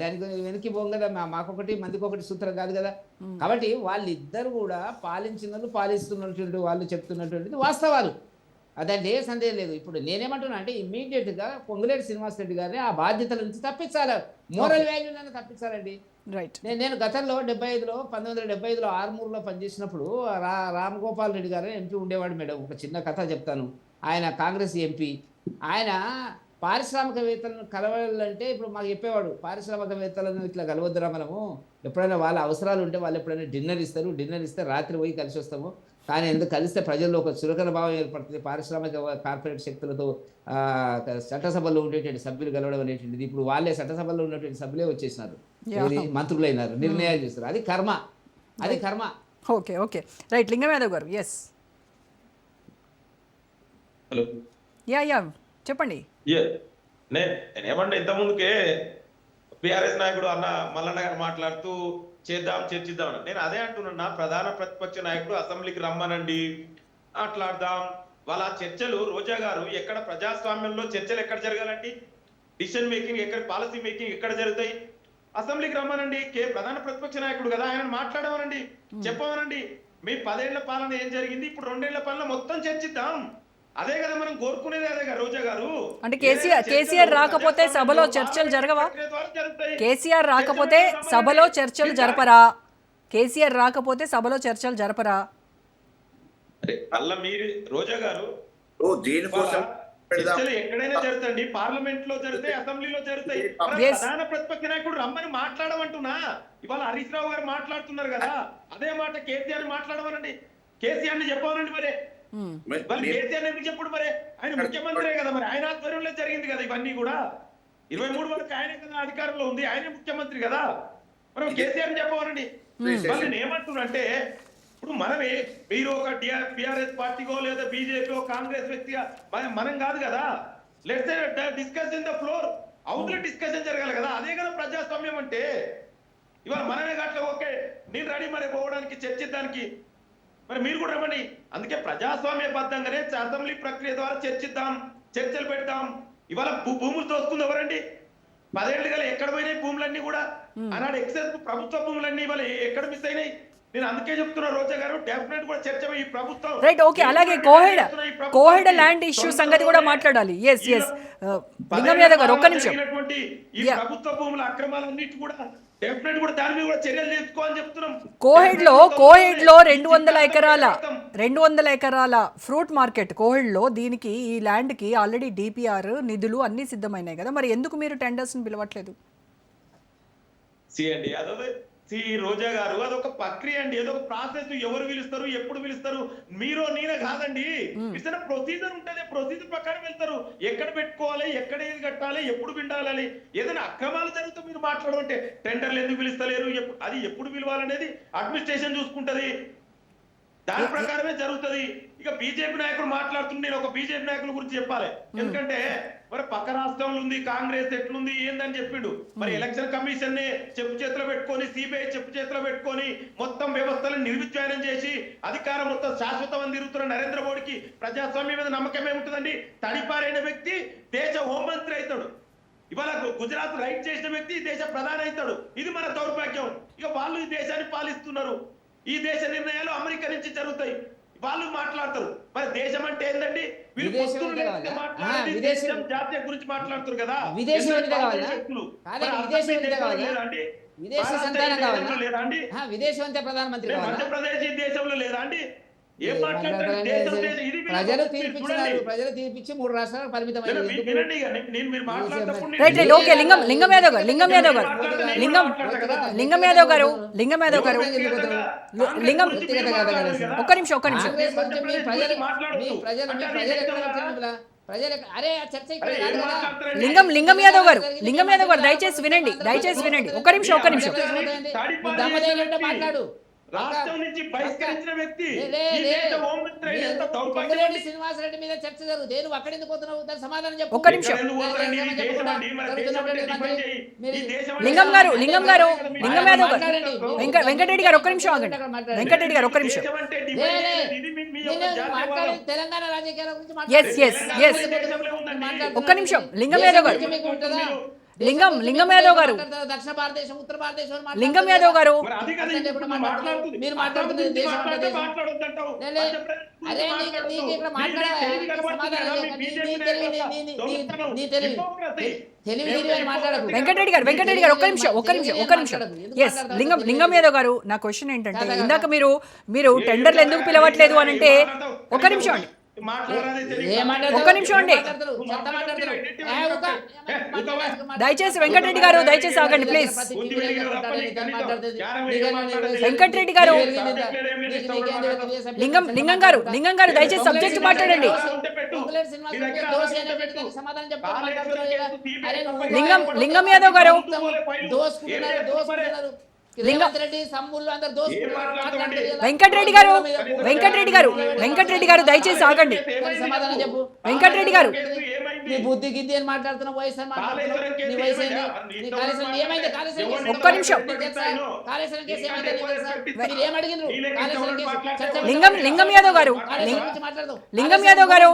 దానికి వెనక్కి పోం కదా, మాకొకటి మందికొకటి సూత్రం కాదు కదా. కాబట్టి వాళ్ళిద్దరు కూడా పాలిస్తున్నటువంటి వాళ్ళు చెప్తున్నటువంటిది వాస్తవాలు. అదంటే ఏ సందేహం లేదు. ఇప్పుడు నేనేమంటున్నా అంటే, ఇమ్మీడియట్గా పొంగులేటి శ్రీనివాసరెడ్డి గారిని ఆ బాధ్యతల నుంచి తప్పించాలి, మోరల్ వాల్యూలను తప్పించాలండి. రైట్. నేను గతంలో 1975లో ఆర్మూర్లో పనిచేసినప్పుడు రామగోపాల్ రెడ్డి గారు ఎంపీ ఉండేవాడు మేడం. ఒక చిన్న కథ చెప్తాను. ఆయన కాంగ్రెస్ ఎంపీ. ఆయన పారిశ్రామికవేత్తలను కలవాలంటే ఇప్పుడు మాకు చెప్పేవాడు, పారిశ్రామికవేత్తలను ఇట్లా కలవద్దురా మనము, ఎప్పుడైనా వాళ్ళ అవసరాలు ఉంటే వాళ్ళు ఎప్పుడైనా డిన్నర్ ఇస్తే రాత్రి పోయి కలిసి వస్తాము. కానీ ఎందుకు కలిస్తే ప్రజల్లో ఒక చులకన భావం ఏర్పడుతుంది. పారిశ్రామిక కార్పొరేట్ శక్తులతో చట్టసభల్లో ఉండేటువంటి సభ్యులు కలవడం అనేటువంటిది. ఇప్పుడు వాళ్ళే చట్టసభల్లో ఉన్నటువంటి సభ్యులే వచ్చేసినారు, మంత్రులైనారు, నిర్ణయాలు చేస్తారు. అది కర్మ. Okay right. లింగం యాదవ్ గారు. Yes, hello. యా చెప్పండి. నేనేమంటే ఇంతకుముందుకే బీఆర్ఎస్ నాయకుడు అన్న మల్లన్న గారు మాట్లాడుతూ చర్చిద్దాం. నేను అదే అంటున్నా, ప్రధాన ప్రతిపక్ష నాయకుడు అసెంబ్లీకి రమ్మనండి, మాట్లాడదాం. వాళ్ళ చర్చలు, రోజా గారు, ఎక్కడ ప్రజాస్వామ్యంలో చర్చలు ఎక్కడ జరగాలండి? డిసిషన్ మేకింగ్ ఎక్కడ, పాలసీ మేకింగ్ ఎక్కడ జరుగుతాయి? అసెంబ్లీకి రమ్మనండి. ప్రధాన ప్రతిపక్ష నాయకుడు కదా, ఆయన మాట్లాడమనండి, చెప్పమనండి. మీ 10 ఏళ్ల పాలన ఏం జరిగింది, ఇప్పుడు 2 ఏళ్ల పాలన మొత్తం చర్చిద్దాం. అదే కదా మనం కోరుకునేది, అదే కదా రోజా గారు. అంటే కేసీఆర్ రాకపోతే సభలో చర్చలు జరగవా? కేసీఆర్ రాకపోతే సభలో చర్చలు జరపరా? కేసీఆర్ రాకపోతే సభలో చర్చలు జరపరా? అలా మీరు రోజా గారు దీనికోసం చర్చలు ఎక్కడైనా జరుగుతాయండి, పార్లమెంట్ లో జరుగుతాయి, అసెంబ్లీలో జరుగుతాయి. ప్రధాన ప్రతిపక్ష నాయకుడు రమ్మని మాట్లాడమంటున్నా. ఇవాళ హరీష్ రావు గారు మాట్లాడుతున్నారు కదా, అదే మాట కేసీఆర్ మాట్లాడమనండి, కేసీఆర్ ని చెప్పమనండి. మరి కేసీఆర్ ఎందుకు చెప్పుడు? మరి ఆయన ముఖ్యమంత్రే కదా, మరి ఆయన ఆధ్వర్యంలో జరిగింది కదా ఇవన్నీ కూడా. 23 వరకు ఆయనే కదా అధికారంలో ఉంది, ఆయనే ముఖ్యమంత్రి కదా. మనం కేసీఆర్ చెప్పమనండి. మళ్ళీ నేను ఏమంటున్నా అంటే, ఇప్పుడు మనమే మీరు ఒక టిఆర్ఎస్ పార్టీకో లేదా బీజేపీ కాంగ్రెస్ వ్యక్తిగా మనం కాదు కదా. Let's discuss in the floor, అవుట్ల డిస్కషన్ జరగాలి కదా. అదే కదా ప్రజాస్వామ్యం అంటే. ఇవాళ మనమే గట్ల ఓకే నేను రెడీ మరి పోవడానికి చర్చిద్దానికి, మరి మీరు కూడా రమ్మని. అందుకే ప్రజాస్వామ్యబద్ధంగానే అసెంబ్లీ ప్రక్రియ ద్వారా చర్చిద్దాం, చర్చలు పెడతాం. ఇవాళ భూములు తోసుకుంది ఎవరండి? 10 ఏళ్ళు గల ఎక్కడ పోయినాయి భూములన్నీ కూడా? ఆనాడు ఎక్సైజ్ ప్రభుత్వ భూములన్నీ ఇవాళ ఎక్కడ మిస్ అయినాయి? నేను అందుకే చెప్తున్నా రోజా గారు, డెఫినెట్ కూడా చర్చ ఈ ప్రభుత్వం. Right, okay. అలాగే కోహెడ ల్యాండ్ ఇష్యూ సంగతి కూడా మాట్లాడాలి. ఎస్ లింగం యాదవ్ గారు ఒక్క నిమిషం. ఈ ప్రభుత్వ భూముల అక్రమాలన్నిటి కూడా డెఫినెట్ కూడా దాని మీద కూడా చర్యలు తీసుకోవాలని చెప్తున్నాం. కోహెడ్లో 200 ఎకరాల ఫ్రూట్ మార్కెట్ కోహెడ్లో, దీనికి ఈ ల్యాండ్ కి ఆల్రెడీ డిపిఆర్ నిధులు అన్ని సిద్ధమైనాయి కదా, మరి ఎందుకు మీరు టెండర్స్ ని పిలవట్లేదు? రోజా గారు, అదొక ప్రక్రియ అండి, ఏదో ఒక ప్రాసెస్. ఎవరు పిలుస్తారు, ఎప్పుడు పిలుస్తారు, మీరో నేనే కాదండి. ఇతర ప్రొసీజర్ ఉంటుంది, ప్రొసీజర్ ప్రకారం వెళ్తారు. ఎక్కడ పెట్టుకోవాలి, ఎక్కడ ఏది కట్టాలి, ఎప్పుడు పిండాలి. ఏదైనా అక్రమాలు జరిగితే మీరు మాట్లాడమంటే టెండర్లు ఎందుకు పిలుస్తలేరు, అది ఎప్పుడు పిలవాలనేది అడ్మినిస్ట్రేషన్ చూసుకుంటది, దాని ప్రకారమే జరుగుతుంది. ఇక బీజేపీ నాయకుడు మాట్లాడుతుంది, నేను ఒక బీజేపీ నాయకుల గురించి చెప్పాలి. ఎందుకంటే మరి పక్క రాష్ట్రంలో ఉంది కాంగ్రెస్, ఎట్లుంది ఏందని చెప్పిండు. మరి ఎలక్షన్ కమిషన్ ని చెప్పు చేతిలో పెట్టుకొని, సిబిఐ చెప్పు చేతిలో పెట్టుకొని మొత్తం వ్యవస్థలను నిర్విచ్ఛిన్నం చేసి అధికారం మొత్తం శాశ్వతం తిరుగుతున్న నరేంద్ర మోడీకి ప్రజాస్వామ్యం మీద నమ్మకం ఏముంటుందండి? తడిపారైన వ్యక్తి దేశ హోంమంత్రి అవుతాడు. ఇవాళ గుజరాత్ రైట్ చేసిన వ్యక్తి దేశ ప్రధాని అవుతాడు. ఇది మన దౌర్భాగ్యం. ఇక వాళ్ళు ఈ దేశాన్ని పాలిస్తున్నారు. ఈ దేశ నిర్ణయాలు అమెరికా నుంచి జరుగుతాయి, వాళ్ళు మాట్లాడతారు. మరి దేశం అంటే ఏంటండి? జాతీయ గురించి మాట్లాడుతారు కదా. విదేశీ సంతానం లేదా అండి? విదేశీ ప్రధానమంత్రి మధ్యప్రదేశ్ ఈ దేశంలో లేదా అండి? ఏం మాట్లాడతారు? ప్రజలు తీర్పిచ్చినారు, ప్రజలు తీర్పిచ్చి 3 రాష్ట్రాలకు పరిమితమైన. ఓకే, లింగం యాదవ్ గారు ఒక్క నిమిషం. లింగం యాదవ్ గారు దయచేసి వినండి. ఒక్క నిమిషం. మాట్లాడు. రాష్ట్రం నుంచి బహిష్కరించిన వ్యక్తి శ్రీనివాసరెడ్డి మీద చర్చ జరుగుతుంది, నువ్వు అక్కడ ఎందుకు పోతున్నావు? దాని సమాధానం చెప్పు. ఒక్క నిమిషం. లింగం గారు వెంకటరెడ్డి గారు ఒక్క నిమిషం ఆగండి. తెలంగాణ రాజకీయాల గురించి ఒక్క నిమిషం. లింగం యాదవ్ గారు దక్షిణ భారతదేశం, ఉత్తర భారతదేశం లింగం యాదవ్ గారు మీరు మాట్లాడుతున్నారు. వెంకటరెడ్డి గారు ఒక్క నిమిషం. ఎస్ లింగం యాదవ్ గారు, నా క్వశ్చన్ ఏంటంటే, ఇందాక మీరు టెండర్లు ఎందుకు పిలవట్లేదు అని అంటే, ఒక్క నిమిషం అండి. దయచేసి వెంకటరెడ్డి గారు ఆగండి ప్లీజ్. వెంకటరెడ్డి గారు, లింగం గారు దయచేసి సబ్జెక్ట్ మాట్లాడండి. లింగం యాదవ్ గారు, వెంకటరెడ్డి గారు దయచేసి ఆగండి. వెంకటరెడ్డి గారు, బుద్ధి గిద్ది అని మాట్లాడుతున్న వయసు ఒక్క నిమిషం. లింగం యాదవ్ గారు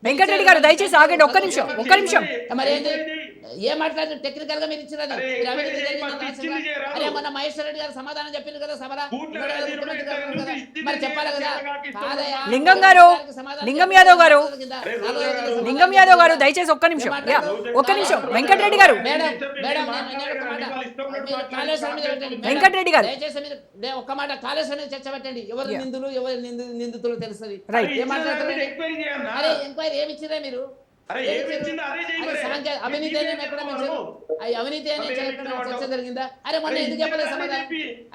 వెంకటరెడ్డి గారు దయచేసి ఆగండి. ఒక్క నిమిషం. ఏం మాట్లాడారు టెక్నికల్ గా మీరు ఇచ్చినది అరే, మీరు అవినీతి explain చేయి, జరిగిందని మరి రాశారా? ఇచ్చింది చేయరాదు. అరే మొన్న మహేశ్వర్ రెడ్డి గారు సమాధానం చెప్పింది కదా సభలో బూట్ల ఉన్నాడు కదా, రాజీ ముఖ్యమంత్రి ఇరవై గారు ఉన్నారు కదా. ఇచ్చింది మరి చెప్పాలి కదా చేయరాదు. కాదయ్యా. లింగం గారు, సమాధానం లింగం చెప్పి యాదవ్ గారు, కింద అరే, నాలుగు రోజా రోజులు గారు, సమాధానం లింగం యాదవ్ గారు చెప్పి దయచేసి ఒక్క నిమిషం, ఏం యా, మాట్లాడారు? ఒక్క నిమిషం, వెంకటరెడ్డి గారు, మేడం మేడం నేను ఒక మాట కాళేశ్వరం మీద పెట్టండి. మేడం, వెంకటరెడ్డి గారు. దయచేసి మీరు ఒక్క మాట కాళేశ్వరం మీద చర్చ పెట్టండి. ఎవరు Yeah. నిందులు ఎవరు నిందితులు తెలుస్తుంది. Right. ఏం మాట్లాడుతున్నారు? ఎంక్వైరీ చేయన్నా అరే ఎంక్వైరీ ఏమి ఇచ్చిరే మీరు? అరే ఏమి ఏమి ఇచ్చిర్రు? ఇచ్చిందో అదే చెయ్యి అది మరి. సాంకేతిక అవినీతి అని ఎక్కడ మెచ్చారు? అవినీతి అని ఎక్కడ చర్చ జరిగిందా? అరే మొన్న ఎందుకు చెప్పలేదు సమాధానం?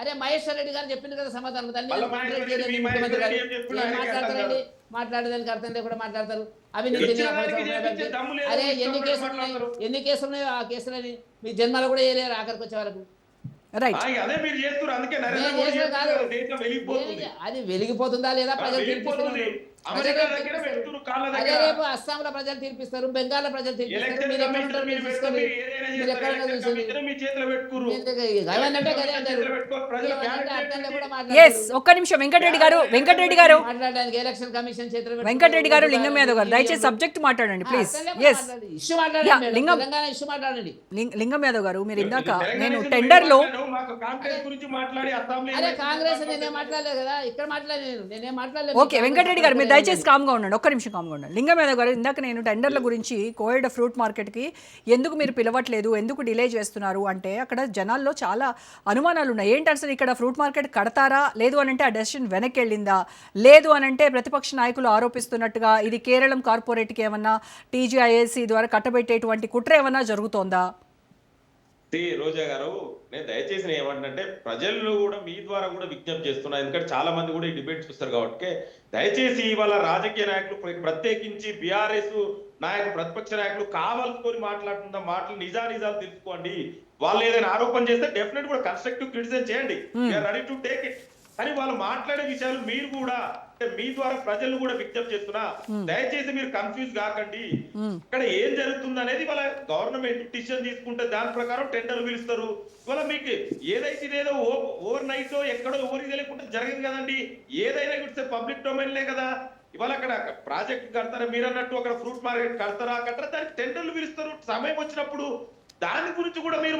అరే మహేశ్వర్ రెడ్డి గారు చెప్పింది కదా సమాధానం. దాన్ని మళ్ళా మీరు మహేశ్వర్ కంప్లీట్ చేయలేదు. రెడ్డి, ముఖ్యమంత్రి గారు మహేశ్వర్ రెడ్డి ఏం చెప్తున్నాడు? ఏం మాట్లాడతారండి? మాట్లాడేదానికి అర్థం లేకుండా మాట్లాడతారు. అవినీతిని ఇచ్చిన దానికి అపవిత్రమైన చేపించే దమ్ము లేదు. అరే ఇష్టం ఎన్ని ఉన్నట్టు కేసులు ఉన్నాయి? మాట్లాడతారు. ఎన్ని కేసులు ఉన్నాయో ఆ కేసులని మీ జన్మలో కూడా వేయలేరు ఆఖరికి వచ్చే వరకు. రైట్. అదే మీరు చేస్తున్నారు, అందుకే నరేంద్ర నేను మోడీ చేసిన కాదు. చేస్తున్నారు, దేశం వెలిగిపోతుంది. అది వెలిగిపోతుందా లేదా ప్రజలు వెలిగిపోతుంది. తీర్పిస్తారు. అమెరికా దగ్గర పెడుతున్నారు కాళ్ళ అదే దగ్గర. రేపు అస్సాంలో ప్రజలు తీర్పిస్తారు, బెంగాల్ ప్రజలు తీర్పిస్తారు. ఎలక్షన్ మీరు ఎక్కడ కమిషన్ ఉంటారు? మీరు మీరు పెట్టుకొని చూసుకోండి. ఏదైనా మీరు చేస్తారు. ఎక్కడ ఎలక్షన్ చూసుకోండి. కమిషన్ మీ చేతిలో పెట్టుకురు. ఏమన్నంటే కదే అంటారు. చేతిలో పెట్టుకొని ప్రజల ఏమన్నంటే బ్యాలెట్ అర్థం లేకుండా ఎస్, మాట్లాడతారు. ఒక్క నిమిషం, వెంకటరెడ్డి గారు, వెంకటరెడ్డి గారు, మాట్లాడడానికి ఎలక్షన్ కమిషన్ చేతిలో పెట్టుకొని వెంకటరెడ్డి గారు, లింగం యాదవ్ గారు, దయచేసి సబ్జెక్ట్ మాట్లాడండి ప్లీజ్. ఎస్, ఇష్యూ మాట్లాడండి. లింగం. తెలంగాణ ఇష్యూ మాట్లాడండి. లింగం యాదవ్ గారు, మీరు ఇందాక తెలంగాణ నేను నుంచి టెండర్లో మాట్లాడావు, మాకు కాంగ్రెస్ గురించి మాట్లాడి అసెంబ్లీ అరే కాంగ్రెస్ నేనేం మాట్లాడలేదు కదా, ఇక్కడ మాట్లాడలేదు, నేనేం మాట్లాడలేదు. ఓకే వెంకటరెడ్డి గారు, మీరు దయచేసి కామ్గా ఉండండి, ఒక్క నిమిషం కామ్గా ఉండండి. లింగం యాదవ్ గారు, ఇందాక నేను టెండర్ల గురించి కోయడ ఫ్రూట్ మార్కెట్కి ఎందుకు మీరు పిలవట్లేదు, ఎందుకు డిలే చేస్తున్నారు అంటే అక్కడ జనాల్లో చాలా అనుమానాలు ఉన్నాయి. ఏంటి అసలు ఇక్కడ ఫ్రూట్ మార్కెట్ కడతారా, లేదు అని అంటే ఆ డెసిషన్ వెనక్కి వెళ్ళిందా, లేదు అని అంటే ప్రతిపక్ష నాయకులు ఆరోపిస్తున్నట్టుగా ఇది కేరళం కార్పొరేట్కి ఏమన్నా టీజీఐఏసీ ద్వారా కట్టబెట్టేటువంటి కుట్ర ఏమన్నా జరుగుతోందా? రోజా గారు, నేను దయచేసి నేను ఏమంటే ప్రజలు కూడా మీ ద్వారా కూడా విజ్ఞప్తి చేస్తున్నా, ఎందుకంటే చాలా మంది కూడా ఈ డిబేట్ చూస్తారు కాబట్టి దయచేసి ఇవాళ రాజకీయ నాయకులు ప్రత్యేకించి బీఆర్ఎస్ నాయకులు ప్రతిపక్ష నాయకులు కావాల్సుకొని మాట్లాడుతున్న మాటలు నిజాలు తెలుసుకోండి. వాళ్ళు ఏదైనా ఆరోపణ చేస్తే డెఫినెట్ కూడా కన్స్ట్రక్టివ్ క్రిటిసిజం చేయండి, రెడీ టు టేక్ ఇట్. కానీ వాళ్ళు మాట్లాడే విషయాలు మీరు కూడా మీ ద్వారా ప్రజలు కూడా విజ్ఞప్తి చేస్తున్నా, దయచేసి మీరు కన్ఫ్యూజ్ కాకండి. ఇక్కడ ఏం జరుగుతుంది అనేది వాళ్ళ గవర్నమెంట్ డిసిషన్ తీసుకుంటే దాని ప్రకారం టెండర్ పిలుస్తారు. ఇవాళ మీకు ఏదైతే ఇదేదో ఓవర్ నైట్ ఎక్కడో ఎవరికి తెలియకుండా జరిగింది కదండి. ఏదైనా ఇట్స్ పబ్లిక్ డొమైన్లే కదా. ఇవాళ అక్కడ ప్రాజెక్ట్ కడతారా, మీరు అన్నట్టు అక్కడ ఫ్రూట్ మార్కెట్ కడతారా, దానికి టెండర్లు పిలుస్తారు. సమయం వచ్చినప్పుడు దాని గురించి కూడా మీరు